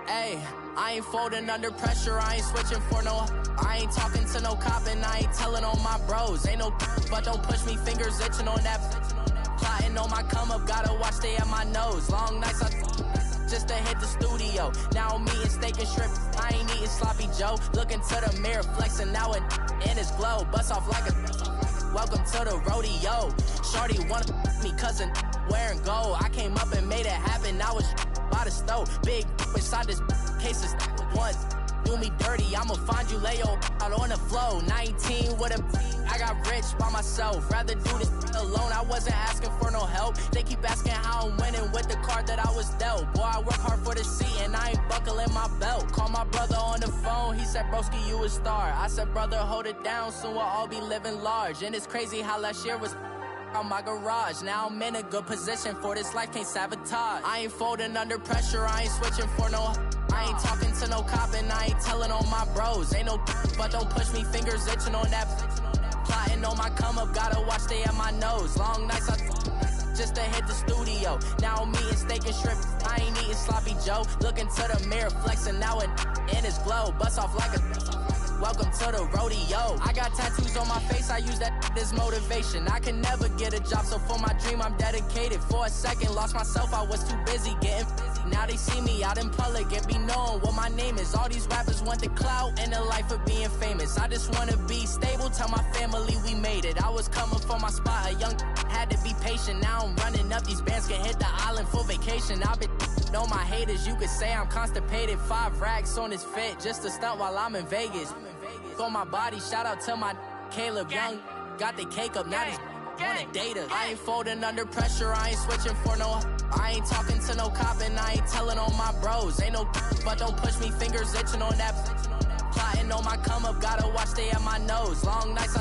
Hey, I ain't folding under pressure, I ain't switching for no. I ain't talking to no cop and I ain't telling on my bros. Ain't no but don't push me, fingers itching on that. Plotting on my come up, gotta watch stay at my nose. Long nights just to hit the studio. Now I'm eating steak and shrimp. I ain't eating sloppy Joe. Looking to the mirror, flexing now it in his glow. Bust off like a welcome to the rodeo. Shorty wanna me cousin wearing gold. I came up and made it happen. I was by the stove. Big inside this cases once. Do me dirty, I'ma find you, lay your out on the floor. 19 with a I got rich by myself. Rather do this alone, I wasn't asking for no help. They keep asking how I'm winning with the card that I was dealt. Boy, I work hard for the seat and I ain't buckling my belt. Call my brother on the phone, he said, broski, you a star. I said, brother, hold it down, soon we'll all be living large. And it's crazy how last year was on my garage. Now I'm in a good position for this life, can't sabotage. I ain't folding under pressure, I ain't switching for no. I ain't talking to no cop and I ain't telling on my bros. Ain't no but don't push me, fingers itching on that. Plotting on my come up, gotta watch stay at my nose. Long nights just to hit the studio. Now I'm eating steak and shrimp. I ain't eating sloppy Joe. Looking to the mirror, flexing now it in his glow. Bust off like a welcome to the rodeo. I got tattoos on my face, I use that as motivation. I can never get a job, so for my dream I'm dedicated. For a second, lost myself, I was too busy getting busy. Now they see me out in public and be knowing what my name is. All these rappers want the clout and the life of being famous. I just wanna be stable, tell my family we made it. I was coming for my spot, a young had to be patient. Now I'm running up, these bands can hit the island for vacation. I've been know my haters, you could say I'm constipated. 5 racks on his fit, just to stunt while I'm in Vegas. On my body, shout out to my Caleb Young. Got the cake up, now these wanna data. I ain't folding under pressure, I ain't switching for no. I ain't talking to no cop and I ain't telling on my bros. Ain't no but don't push me, fingers itching on that. Plotting on my come up, gotta watch stay at my nose. Long nights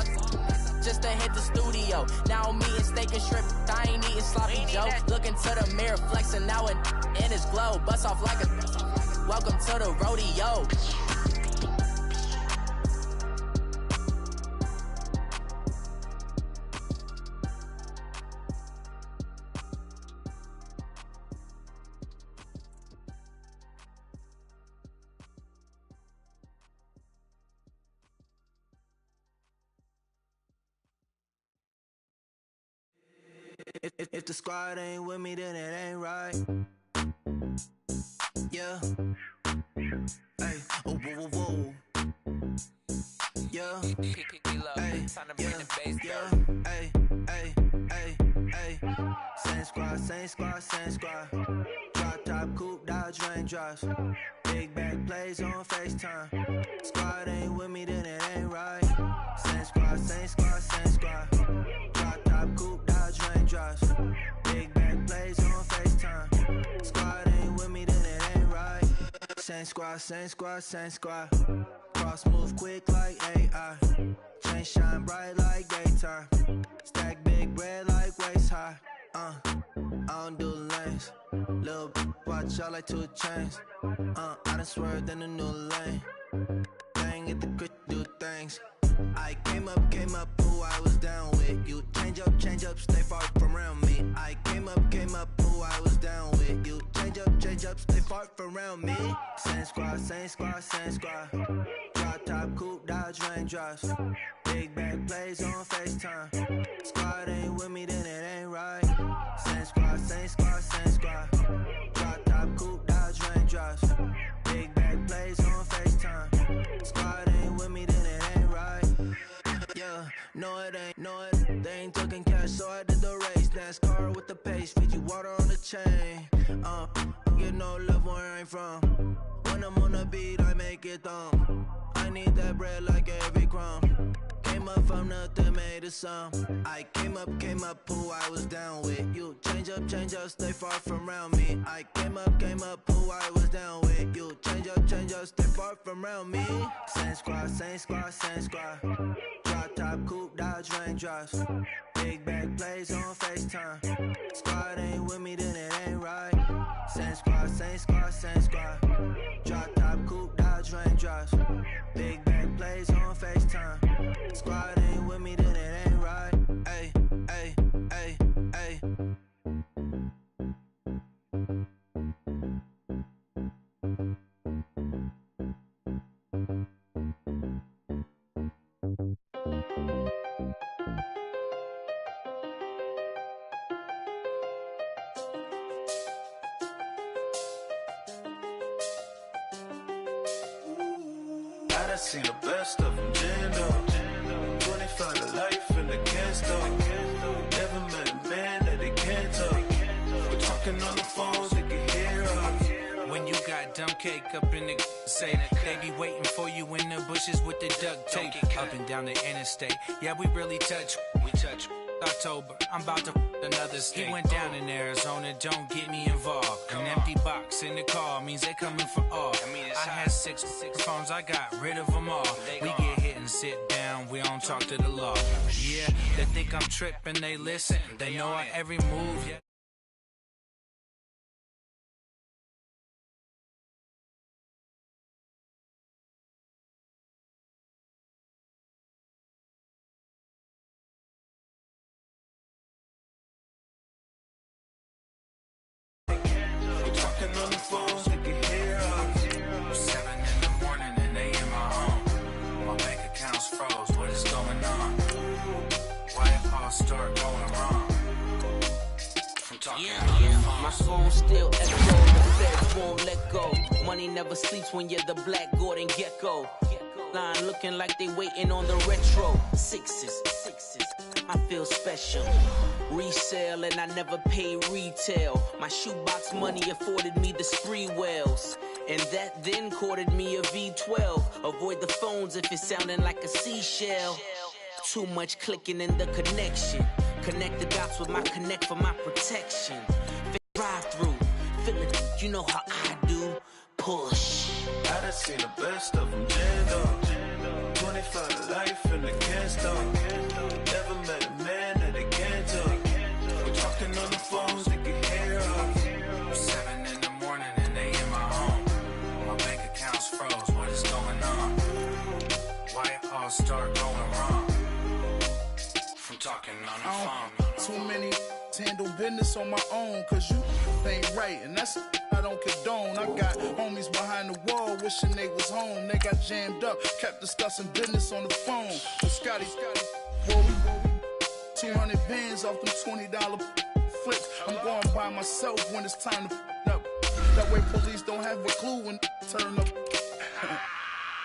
just to hit the studio. Now I'm eating steak and shrimp. I ain't eating sloppy Joe. Looking to the mirror, flexing now it in his glow. Bust off like a welcome to the rodeo. If the squad ain't with me, then it ain't right. Yeah. Hey. Oh, whoa, whoa, whoa. Yeah. Hey. Yeah. Hey. Hey. Hey. Hey. Same squad, same squad, same squad. Drop top, coupe, Dodge raindrops. Big back plays on FaceTime. Squad ain't with me, then it ain't right. Same squad, same squad, same squad. Drop top, coupe, Dodge raindrops. Big back plays on FaceTime. Squad ain't with me, then it ain't right. Same squad, same squad, same squad. Cross move quick like AI. Chain shine bright like daytime. Stack big bread like waist high. I don't do lanes. Little watch out like 2 chains. I done swerved in a new lane. Bang at the crit, do things. I came up, who I was down with. You change up, stay far from around me. I came up, who I was down with. You change up, stay far from around me. Same squad, same squad, same squad. Drop top, coupe, Dodge raindrops. Big back plays on FaceTime. Squad ain't with me, then it ain't right. Same squad, same squad, same squad. Drop top, coupe, Dodge raindrops. Big back plays on FaceTime. Squad ain't with me, then it ain't right. Yeah, no it ain't, they ain't talking cash, so I did the race. NASCAR with the pace, feed you water on the chain. Get no love where I'm from. When I'm on the beat, I make it thumb. I need that bread like every crumb. Came up from nothing, made a sum. I came up, who I was down with. You change up, stay far from around me. I came up, who I was down with. You change up, stay far from around me. Same squad, same squad, same squad. Drop top, coupe, Dodge raindrops. Big back plays on FaceTime. Squad ain't with me, then it ain't right. Same squad, same squad, same squad. Drop top, coupe, Dodge raindrops. Big back plays on FaceTime. Squad ain't with me, then it ain't right. Ay, ay, ay, ay. done seen the best of them, jammed up. 25 to life and they can't stop. Never met a man that they can't talk. We're talking on the phones, they can hear us. When you got dumb cake up in the say that they be waiting for you in the bushes with the duct tape up and down the interstate. Yeah, we really touch. We touch. October, I'm about to another state. He went down in Arizona, don't get me involved. An empty box in the car means they coming for all. I had six phones, I got rid of them all. We get hit and sit down, we don't talk to the law. Yeah, they think I'm tripping, they listen. They know our every move, yeah. On the phones, they can hear us. 7 in the morning and they in my home. My bank account's froze, what is going on? Why it all start going wrong? From talking on the phone. My phone still echoes, the feds won't let go. Money never sleeps when you're the Black Gordon Gecko. Line looking like they waiting on the retro. Sixes, I feel special. Resale and I never pay retail. My shoebox money afforded me the spree wells. And that then courted me a V12. Avoid the phones if it's sounding like a seashell. Too much clicking in the connection. Connect the dots with my connect for my protection. Drive through, feel it, you know how I do. Push. I done seen the best of them, jammed up. 25 to life and they can't stop. Never met a man that they can't talk. We're talking on the phones, they can hear us. 7 in the morning and they in my home. My bank account's froze, what is going on? Why it all start going wrong? From talking on the phone. Too many handle business on my own, cause you ain't right, and that's I don't condone. I got homies behind the wall wishing they was home. They got jammed up, kept discussing business on the phone. But Scotty, whoa, 200 bands off them $20 flips. I'm going by myself when it's time to up. That way police don't have a clue when turn up.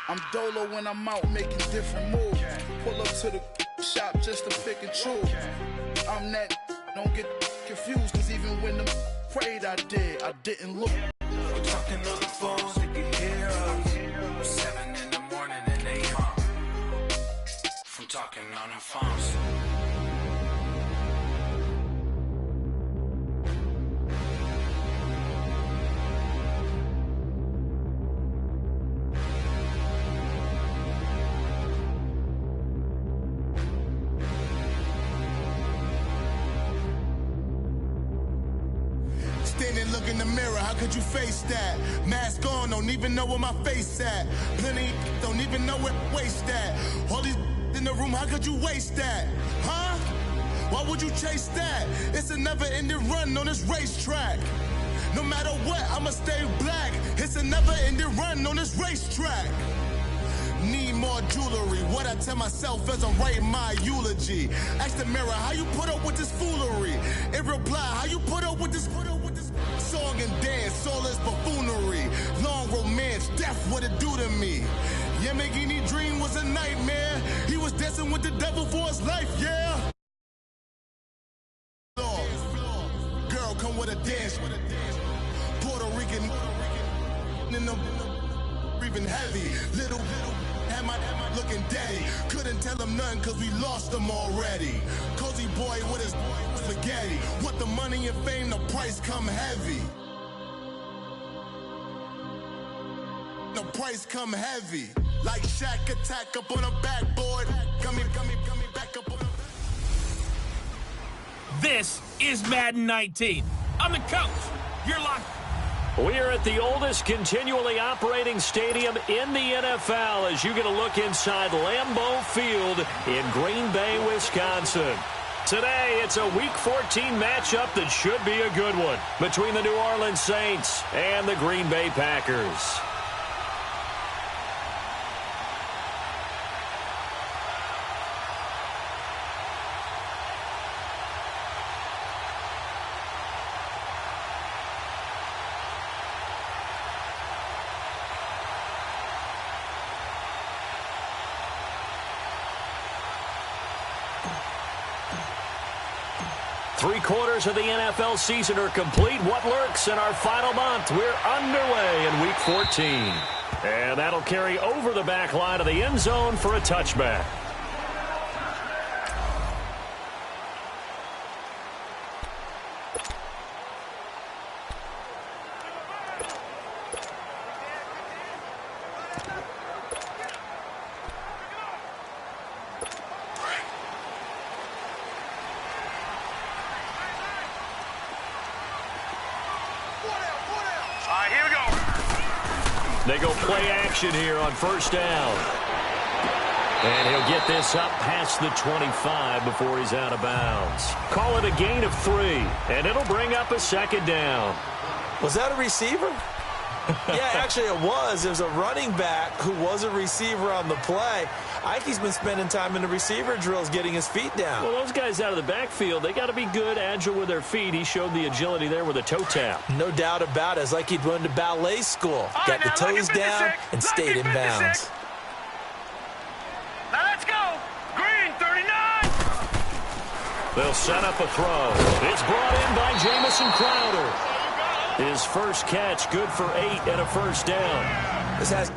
I'm dolo when I'm out making different moves. Pull up to the shop just to pick and choose. I'm that, don't get confused, cause even when them prayed I didn't look. We're talking on the phones, they can hear us. 7 in the morning and they home. From talking on the phones. Look in the mirror, how could you face that? Mask on, don't even know where my face at. Plenty don't even know where waist at. All these in the room, how could you waste that? Huh? Why would you chase that? It's a never-ending run on this racetrack. No matter what, I'ma stay black. It's a never-ending run on this racetrack. Need more jewelry, what I tell myself as I'm writing my eulogy. Ask the mirror, how you put up with this foolery? It reply, how you put up with this song and dance, all this buffoonery. Long romance, death, what it do to me? Yamagini dream was a nightmare. He was dancing with the devil for his life, yeah. Girl, come with a dance. Puerto Rican in the breathing heavy. Little had my looking daddy. Couldn't tell him nothing cause we lost him already. Cozy boy with his spaghetti. With the money and fame, the price come heavy. The price come heavy. Like Shaq attack up on a backboard. Come back up on a... This is Madden 19. I'm the coach. You're locked. We're at the oldest continually operating stadium in the NFL as you get a look inside Lambeau Field in Green Bay, Wisconsin. Today, it's a Week 14 matchup that should be a good one between the New Orleans Saints and the Green Bay Packers. 3/4 of the NFL season are complete. What lurks in our final month? We're underway in Week 14. And that'll carry over the back line of the end zone for a touchback. They go play action here on first down. And he'll get this up past the 25 before he's out of bounds. Call it a gain of 3, and it'll bring up a second down. Was that a receiver? Yeah, actually it was. There's a running back who was a receiver on the play. I think he's been spending time in the receiver drills getting his feet down. Well, those guys out of the backfield, they got to be good, agile with their feet. He showed the agility there with a toe tap. No doubt about it. It's like he'd run to ballet school. Got the toes down and stayed in bounds. Now let's go. Green 39. They'll set up a throw. It's brought in by Jamison Crowder. His first catch, good for 8 and a first down. This has...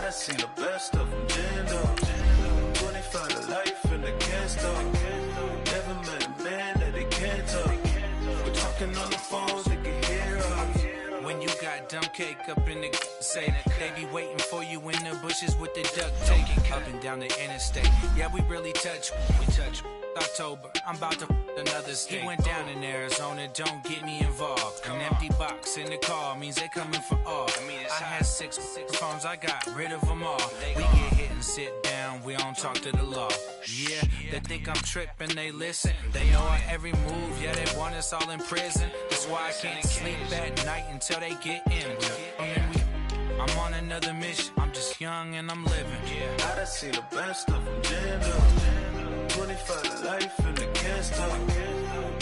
I seen the best of them, Jando. 25 to life in the can't stop. Never met a man that they can't talk. We're talking on the phones, they can hear us. When you got dumb cake up in the say that they be waiting for you in the bushes with the duct tape up and down the interstate. Yeah, we really touch. October, I'm about to another state. He went down in Arizona, don't get me involved. An empty box in the car means they coming for all. I had six phones, I got rid of them all. We get hit and sit down, we don't talk to the law. Yeah, they think I'm tripping, they listen. They know our every move, yeah, they want us all in prison. That's why I can't sleep at night until they get in. I'm on another mission, I'm just young and I'm living. I done seen the best of them, Jando. 25 to life and they can't stop.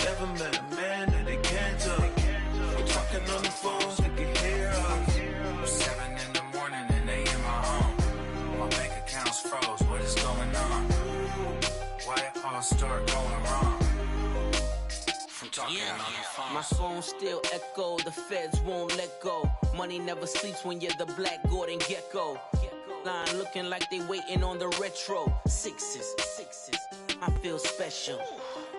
Never met a man that they can't talk. We're talking on the phones, they can hear us. 7 in the morning and they in my home. My bank account's froze, what is going on? Why it all start going wrong? From talking on the phone. My phone still echo, the feds won't let go. Money never sleeps when you're the black Gordon Gecko. Line looking like they waiting on the retro. Sixes, I feel special.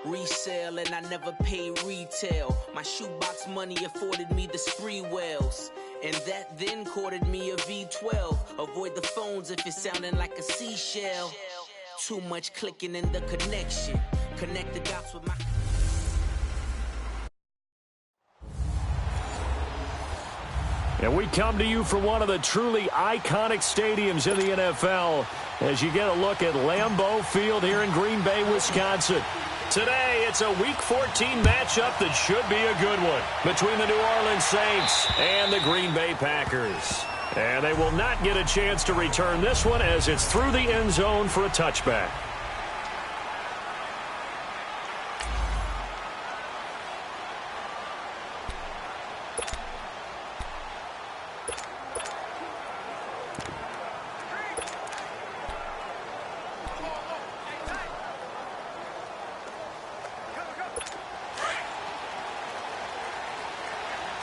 Resale and I never pay retail. My shoebox money afforded me the spree wells. And that then courted me a V12. Avoid the phones if it's sounding like a seashell. Too much clicking in the connection. Connect the dots with my... And we come to you from one of the truly iconic stadiums in the NFL as you get a look at Lambeau Field here in Green Bay, Wisconsin. Today, it's a Week 14 matchup that should be a good one between the New Orleans Saints and the Green Bay Packers. And they will not get a chance to return this one as it's through the end zone for a touchback.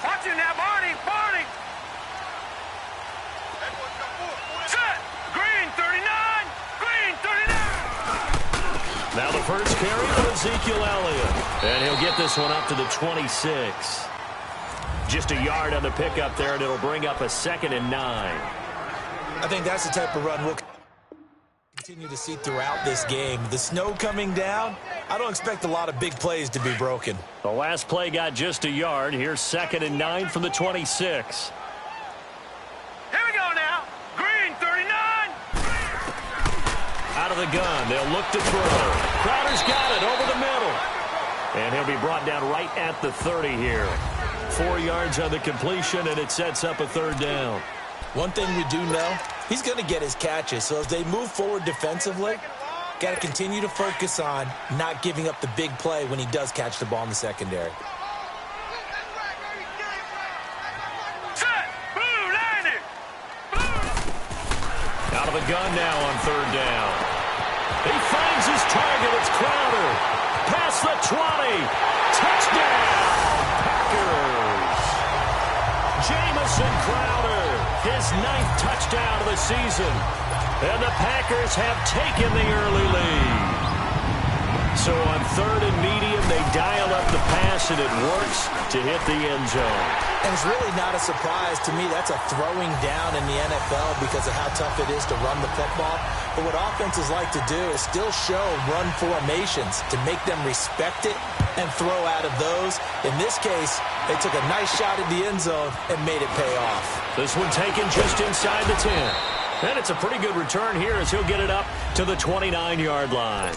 Watching now, Barney. Set. Green 39. Green 39. first carry to Ezekiel Elliott. And he'll get this one up to the 26. Just a yard on the pickup there, and it'll bring up a 2nd and 9. I think that's the type of run we'll continue to see throughout this game. The snow coming down, I don't expect a lot of big plays to be broken. The last play got just a yard. Here's 2nd and 9 from the 26. Here we go now. Green 39. Out of the gun, they'll look to throw. Crowder's got it over the middle. And he'll be brought down right at the 30 here. 4 yards on the completion, and it sets up a 3rd down. One thing we do know, he's going to get his catches. So as they move forward defensively, got to continue to focus on not giving up the big play when he does catch the ball in the secondary. Set. Blue, landed. Out of the gun now on 3rd down. He finds his target. It's Crowder. Past the 20. Touchdown, Packers. Jamison Crowder, his 9th touchdown of the season. And the Packers have taken the early lead. So on 3rd and medium, they dial up the pass, and it works to hit the end zone. And it's really not a surprise to me. That's a throwing down in the NFL because of how tough it is to run the football. But what offenses like to do is still show run formations to make them respect it and throw out of those. In this case, they took a nice shot at the end zone and made it pay off. This one taken just inside the 10. And it's a pretty good return here as he'll get it up to the 29-yard line.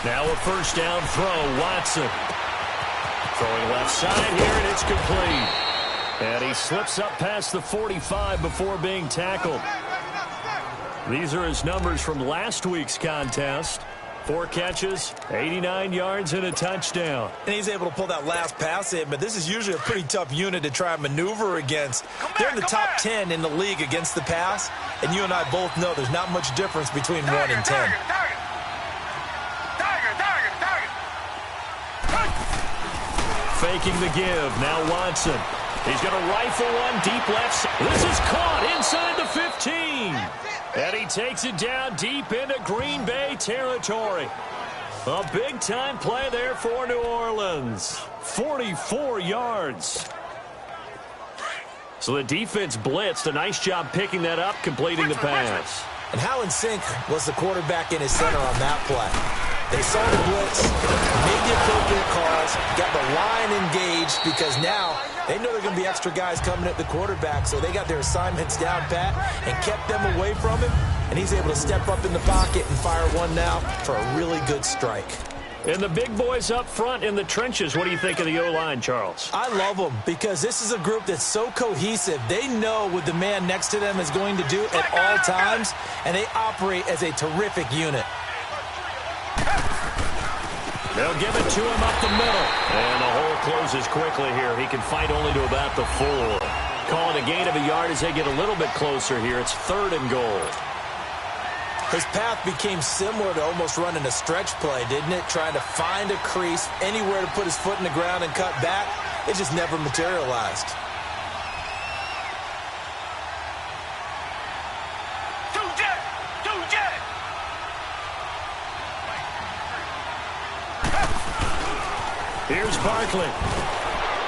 Now a 1st down throw, Watson. Throwing left side here, and it's complete. And he slips up past the 45 before being tackled. These are his numbers from last week's contest. 4 catches, 89 yards, and a touchdown. And he's able to pull that last pass in, but this is usually a pretty tough unit to try and maneuver against. They're in the top 10 in the league against the pass, and you and I both know there's not much difference between 1 and 10. Faking the give. Now Watson. He's going to rifle one deep left. This is caught inside the 15. And he takes it down deep into Green Bay territory. A big-time play there for New Orleans. 44 yards. So the defense blitzed. A nice job picking that up, completing the pass. And how in sync was the quarterback in his center on that play? They saw the blitz, made the appropriate calls, got the line engaged because now they know there are going to be extra guys coming at the quarterback, so they got their assignments down pat and kept them away from him, and he's able to step up in the pocket and fire one now for a really good strike. And the big boys up front in the trenches, what do you think of the O-line, Charles? I love them because this is a group that's so cohesive. They know what the man next to them is going to do at all times, and they operate as a terrific unit. They'll give it to him up the middle. And the hole closes quickly here. He can fight only to about the 4. Calling a gain of a yard as they get a little bit closer here. It's 3rd and goal. His path became similar to almost running a stretch play, didn't it? Trying to find a crease, anywhere to put his foot in the ground and cut back. It just never materialized. Here's Barkley.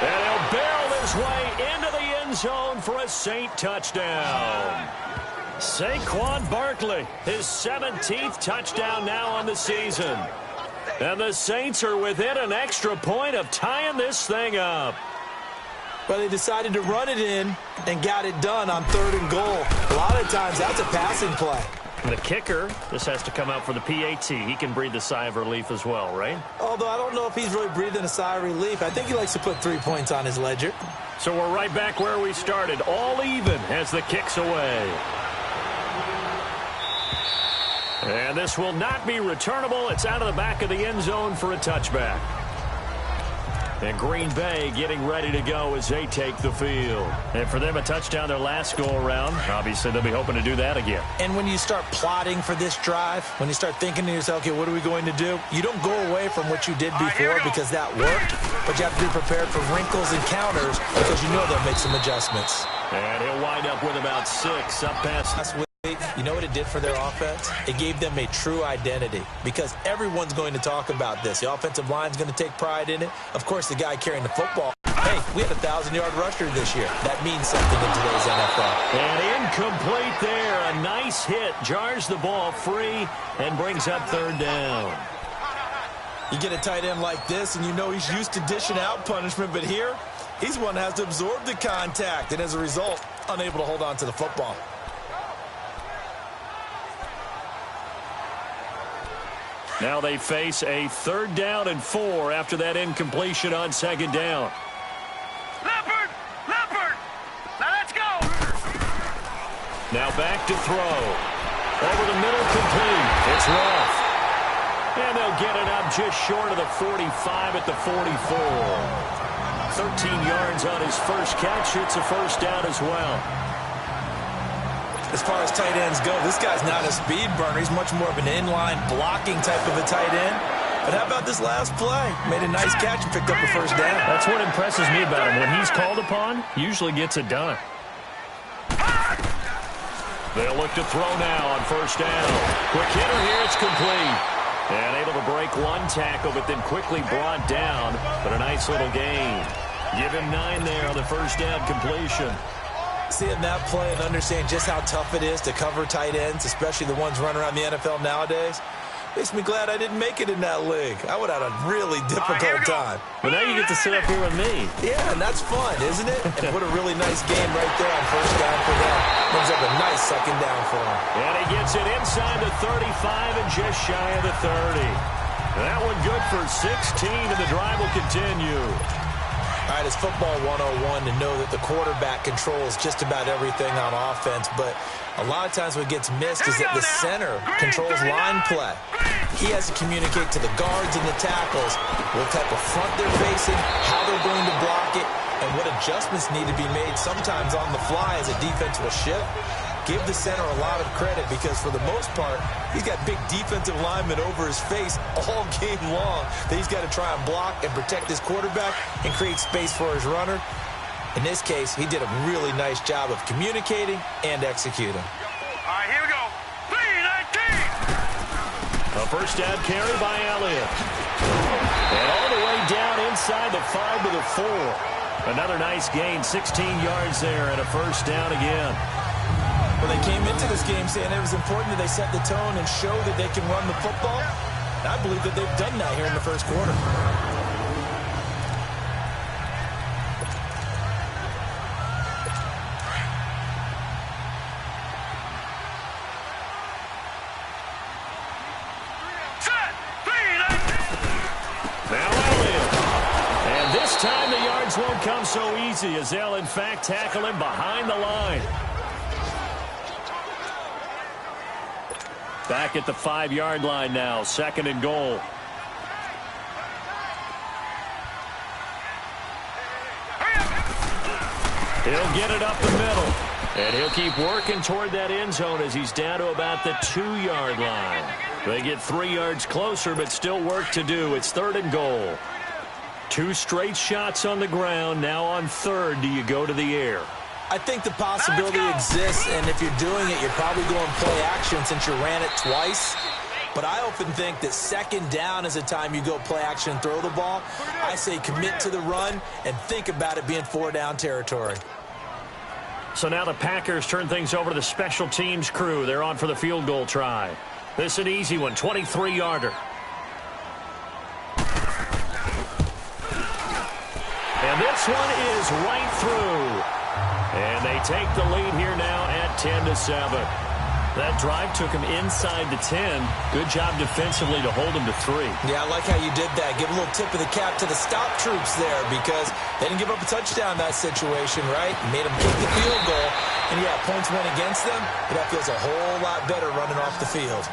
And he'll barrel his way into the end zone for a Saint touchdown. Saquon Barkley, his 17th touchdown now on the season. And the Saints are within an extra point of tying this thing up. Well, they decided to run it in and got it done on 3rd and goal. A lot of times that's a passing play. The kicker, this has to come out for the PAT. He can breathe a sigh of relief as well, right? Although I don't know if he's really breathing a sigh of relief. I think he likes to put 3 points on his ledger. So we're right back where we started. All even as the kick's away. And this will not be returnable. It's out of the back of the end zone for a touchback. And Green Bay getting ready to go as they take the field. And for them, a touchdown their last go-around. Obviously, they'll be hoping to do that again. And when you start plotting for this drive, when you start thinking to yourself, okay, what are we going to do? You don't go away from what you did before because that worked, but you have to be prepared for wrinkles and counters because you know they'll make some adjustments. And he'll wind up with about 6 up past last week. You know what it did for their offense? It gave them a true identity because everyone's going to talk about this. The offensive line's going to take pride in it. Of course, the guy carrying the football. Hey, we had a 1,000-yard rusher this year. That means something in today's NFL. And incomplete there. A nice hit. Jars the ball free and brings up 3rd down. You get a tight end like this, and you know he's used to dishing out punishment, but here, he's one that has to absorb the contact, and as a result, unable to hold on to the football. Now they face a 3rd down and 4 after that incompletion on 2nd down. Leopard! Leopard! Now let's go! Now back to throw. Over the middle, complete. It's rough. And they'll get it up just short of the 45 at the 44. 13 yards on his first catch. It's a 1st down as well. As far as tight ends go, this guy's not a speed burner. He's much more of an inline blocking type of a tight end. But how about this last play? Made a nice catch and picked up a 1st down. That's what impresses me about him. When he's called upon, usually gets it done. They'll look to throw now on 1st down. Quick hitter here, it's complete. And able to break one tackle, but then quickly brought down. But a nice little gain. Give him 9 there on the 1st down completion. Seeing that play and understanding just how tough it is to cover tight ends, especially the ones running around the NFL nowadays, makes me glad I didn't make it in that league. I would have had a really difficult time. But now you get to sit up here with me. Yeah, and that's fun, isn't it? And what a really nice game right there on 1st down for them. Brings up a nice 2nd down for him. And he gets it inside the 35 and just shy of the 30. That one good for 16, and the drive will continue. All right, it's football 101 to know that the quarterback controls just about everything on offense, but a lot of times what gets missed is that the center controls line play. He has to communicate to the guards and the tackles what type of front they're facing, how they're going to block it, and what adjustments need to be made sometimes on the fly as a defense will shift. Give the center a lot of credit because for the most part, he's got big defensive linemen over his face all game long that he's got to try and block and protect his quarterback and create space for his runner. In this case, he did a really nice job of communicating and executing. All right, here we go. 3-19. A 1st down carry by Elliott. And all the way down inside the 5 to the 4. Another nice gain, 16 yards there and a 1st down again. Well, they came into this game saying it was important that they set the tone and show that they can run the football. And I believe that they've done that here in the 1st quarter. Now Elliott. And this time the yards won't come so easy as they'll, in fact, tackle him behind the line. Back at the 5-yard line now, 2nd and goal. He'll get it up the middle. And he'll keep working toward that end zone as he's down to about the 2-yard line. They get 3 yards closer, but still work to do. It's 3rd and goal. 2 straight shots on the ground. Now on 3rd, do you go to the air? I think the possibility exists, and if you're doing it, you're probably going play action since you ran it twice. But I often think that 2nd down is a time you go play action and throw the ball. I say commit to the run and think about it being 4-down territory. So now the Packers turn things over to the special teams crew. They're on for the field goal try. This is an easy one, 23-yarder. And this one is right through. And they take the lead here now at 10-7. That drive took him inside the 10. Good job defensively to hold him to 3. Yeah, I like how you did that. Give a little tip of the cap to the stop troops there because they didn't give up a touchdown in that situation, right? Made them kick the field goal. And, yeah, points went against them, but that feels a whole lot better running off the field.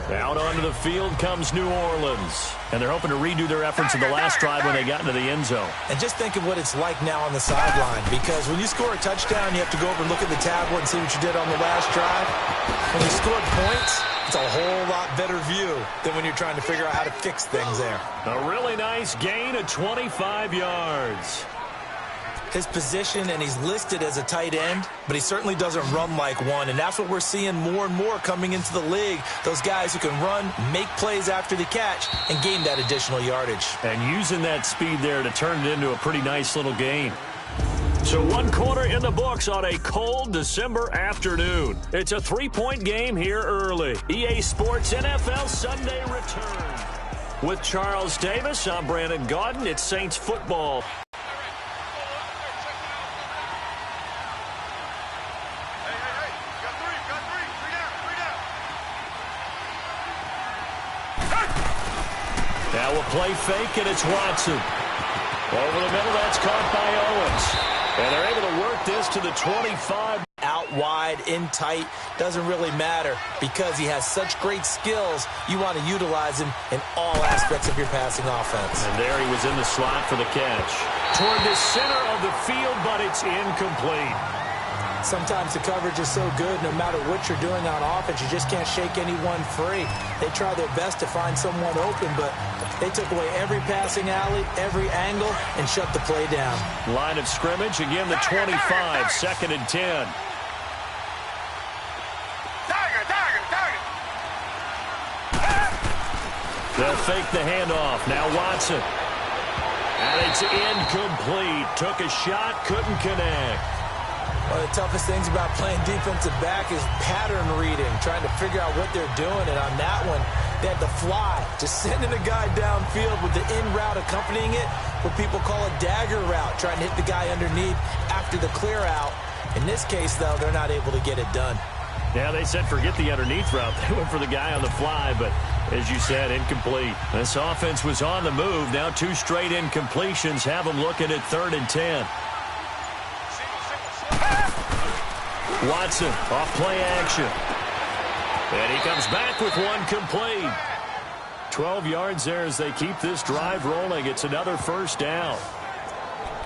Out onto the field comes New Orleans. And they're hoping to redo their efforts in the last drive when they got into the end zone. And just think of what it's like now on the sideline, because when you score a touchdown, you have to go over and look at the tablet and see what you did on the last drive. When you scored points, it's a whole lot better view than when you're trying to figure out how to fix things there. A really nice gain of 25 yards. His position, and he's listed as a tight end, but he certainly doesn't run like one, and that's what we're seeing more and more coming into the league. Those guys who can run, make plays after the catch, and gain that additional yardage. And using that speed there to turn it into a pretty nice little gain. So 1 quarter in the books on a cold December afternoon. It's a 3-point game here early. EA Sports NFL Sunday return. With Charles Davis, I'm Brandon Gaudin. It's Saints football. Now we'll play fake, and it's Watson. Over the middle, that's caught by Owens. And they're able to work this to the 25. Out wide, in tight, doesn't really matter because he has such great skills. You want to utilize him in all aspects of your passing offense. And there he was in the slot for the catch. Toward the center of the field, but it's incomplete. Sometimes the coverage is so good, no matter what you're doing on offense, you just can't shake anyone free. They try their best to find someone open, but they took away every passing alley, every angle, and shut the play down. Line of scrimmage, again the 25, 2nd and 10. They'll fake the handoff. Now Watson. And it's incomplete. Took a shot, couldn't connect. One of the toughest things about playing defensive back is pattern reading, trying to figure out what they're doing. And on that one, they had the fly, just sending a guy downfield with the in route accompanying it, what people call a dagger route, trying to hit the guy underneath after the clear out. In this case, though, they're not able to get it done. Yeah, they said forget the underneath route. They went for the guy on the fly, but as you said, incomplete. This offense was on the move. Now 2 straight incompletions have them looking at 3rd and 10. Watson off play action. And he comes back with one complete. 12 yards there as they keep this drive rolling. It's another first down.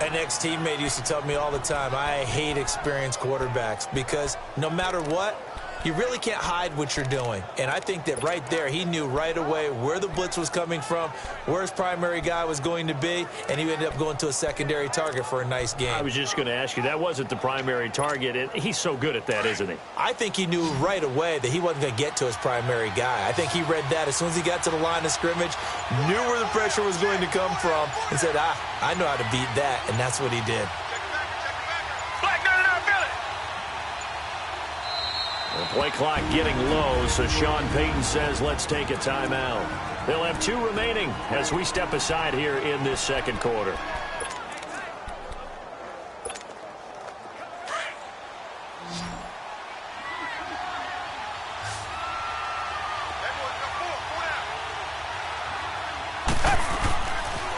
An ex-teammate used to tell me all the time, I hate experienced quarterbacks because no matter what, you really can't hide what you're doing. And I think that right there, he knew right away where the blitz was coming from, where his primary guy was going to be, and he ended up going to a secondary target for a nice game. I was just going to ask you, that wasn't the primary target, and he's so good at that, isn't he? I think he knew right away that he wasn't going to get to his primary guy. I think he read that as soon as he got to the line of scrimmage, knew where the pressure was going to come from, and said, I know how to beat that, and that's what he did. The play clock getting low, so Sean Payton says let's take a timeout. They'll have 2 remaining as we step aside here in this 2nd quarter.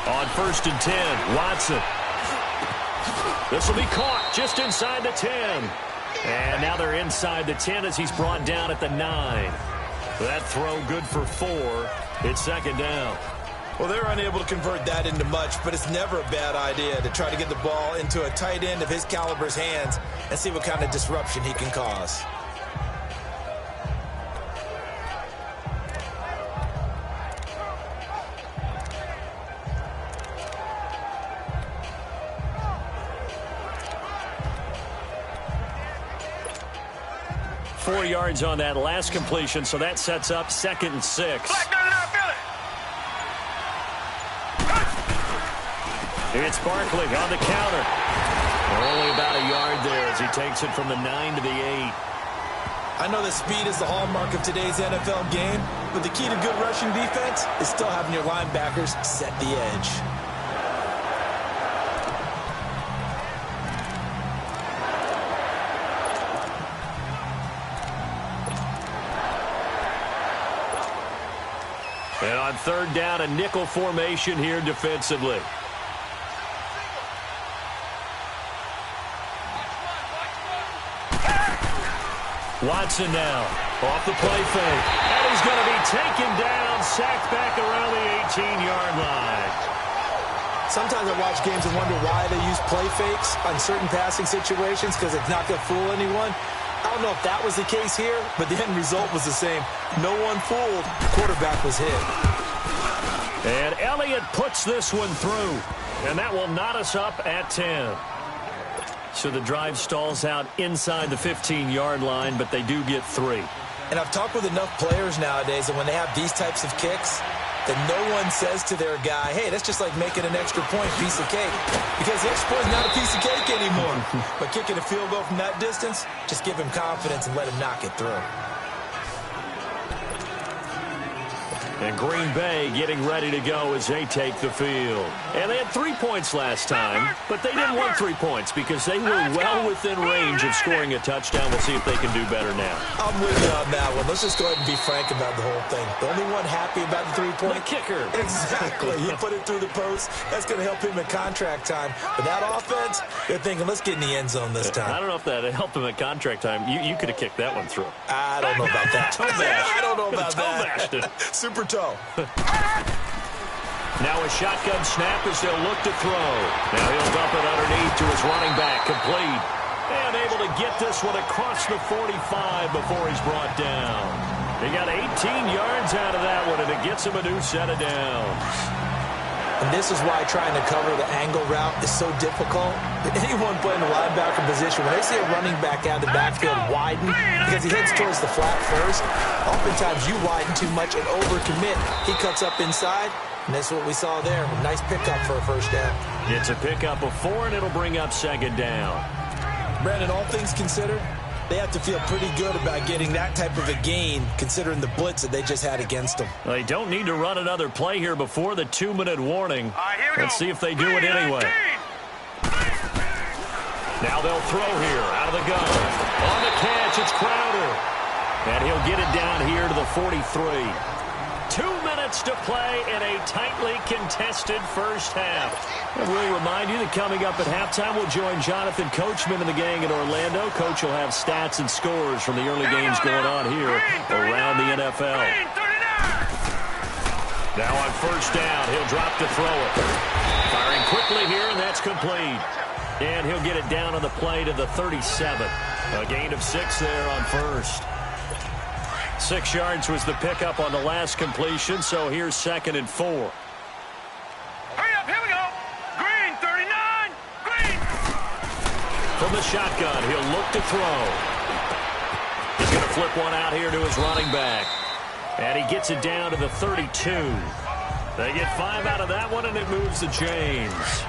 On 1st and 10, Watson. This will be caught just inside the 10. And now they're inside the 10 as he's brought down at the 9. That throw good for 4. It's 2nd down. Well, they're unable to convert that into much, but it's never a bad idea to try to get the ball into a tight end of his caliber's hands and see what kind of disruption he can cause. Four yards on that last completion, so that sets up 2nd and 6. It's Barkley on the counter. Only about a yard there as he takes it from the 9 to the 8. I know that speed is the hallmark of today's NFL game, but the key to good rushing defense is still having your linebackers set the edge. And on 3rd down, a nickel formation here defensively. Watson now Off the play fake. And he's going to be taken down, sacked back around the 18-yard line. Sometimes I watch games and wonder why they use play fakes on certain passing situations, because it's not going to fool anyone. I don't know if that was the case here, but the end result was the same. No one fooled. The quarterback was hit. And Elliott puts this one through. And that will knot us up at 10. So the drive stalls out inside the 15-yard line, but they do get 3. And I've talked with enough players nowadays that when they have these types of kicks, that no one says to their guy, hey, that's just like making an extra point, piece of cake. Because the extra point is not a piece of cake anymore. But kicking a field goal from that distance, just give him confidence and let him knock it through. And Green Bay getting ready to go as they take the field. And they had 3 points last time, but they didn't want 3 points because they were well within range of scoring a touchdown. We'll see if they can do better now. I'm with you on that one. Let's just go ahead and be frank about the whole thing. The only one happy about the 3-point? The kicker. Exactly. He put it through the post. That's going to help him in contract time. But that offense, they're thinking, let's get in the end zone this time. I don't know if that helped him at contract time. You could have kicked that one through. I don't know about that. Toe bash. I don't know about that. Toe bashed it. Super toe. Now a shotgun snap as they'll look to throw. Now he'll dump it underneath to his running back, complete. And able to get this one across the 45 before he's brought down. He got 18 yards out of that one, and it gets him a new set of downs. And this is why trying to cover the angle route is so difficult. Anyone playing the linebacker position, when they see a running back out of the backfield widen, because he heads towards the flat first, oftentimes you widen too much and overcommit. He cuts up inside, and that's what we saw there. A nice pickup for a first down. It's a pickup of 4, and it'll bring up second down. Brandon, all things considered, they have to feel pretty good about getting that type of a gain, considering the blitz that they just had against them. They don't need to run another play here before the 2-minute warning. Let's see if they do it anyway. Now they'll throw here out of the gun. On the catch, it's Crowder. And he'll get it down here to the 43. 2 minutes to play in a tightly contested first half. And we'll remind you that coming up at halftime, we'll join Jonathan Coachman and the gang in Orlando. Coach will have stats and scores from the early games going on here around the NFL. Now on first down, he'll drop to throw it. Firing quickly here, and that's complete. And he'll get it down on the play to the 37. A gain of 6 there on first. 6 yards was the pickup on the last completion, so here's 2nd and 4. Hurry up, here we go. Green, 39, green. From the shotgun, he'll look to throw. He's going to flip one out here to his running back. And he gets it down to the 32. They get 5 out of that one, and it moves to James.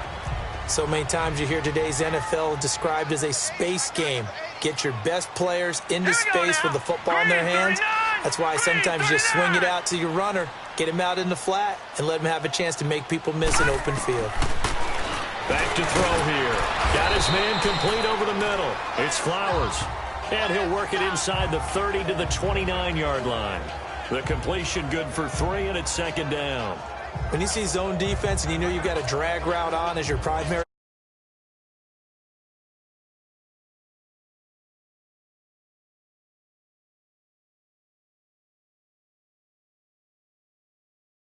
So many times you hear today's NFL described as a space game. Get your best players into space with the football in their hands. That's why sometimes you just swing it out to your runner, get him out in the flat, and let him have a chance to make people miss an open field. Back to throw here. Got his man complete over the middle. It's Flowers. And he'll work it inside the 30 to the 29-yard line. The completion good for 3, and it's 2nd down. When you see zone defense and you know you've got a drag route on as your primary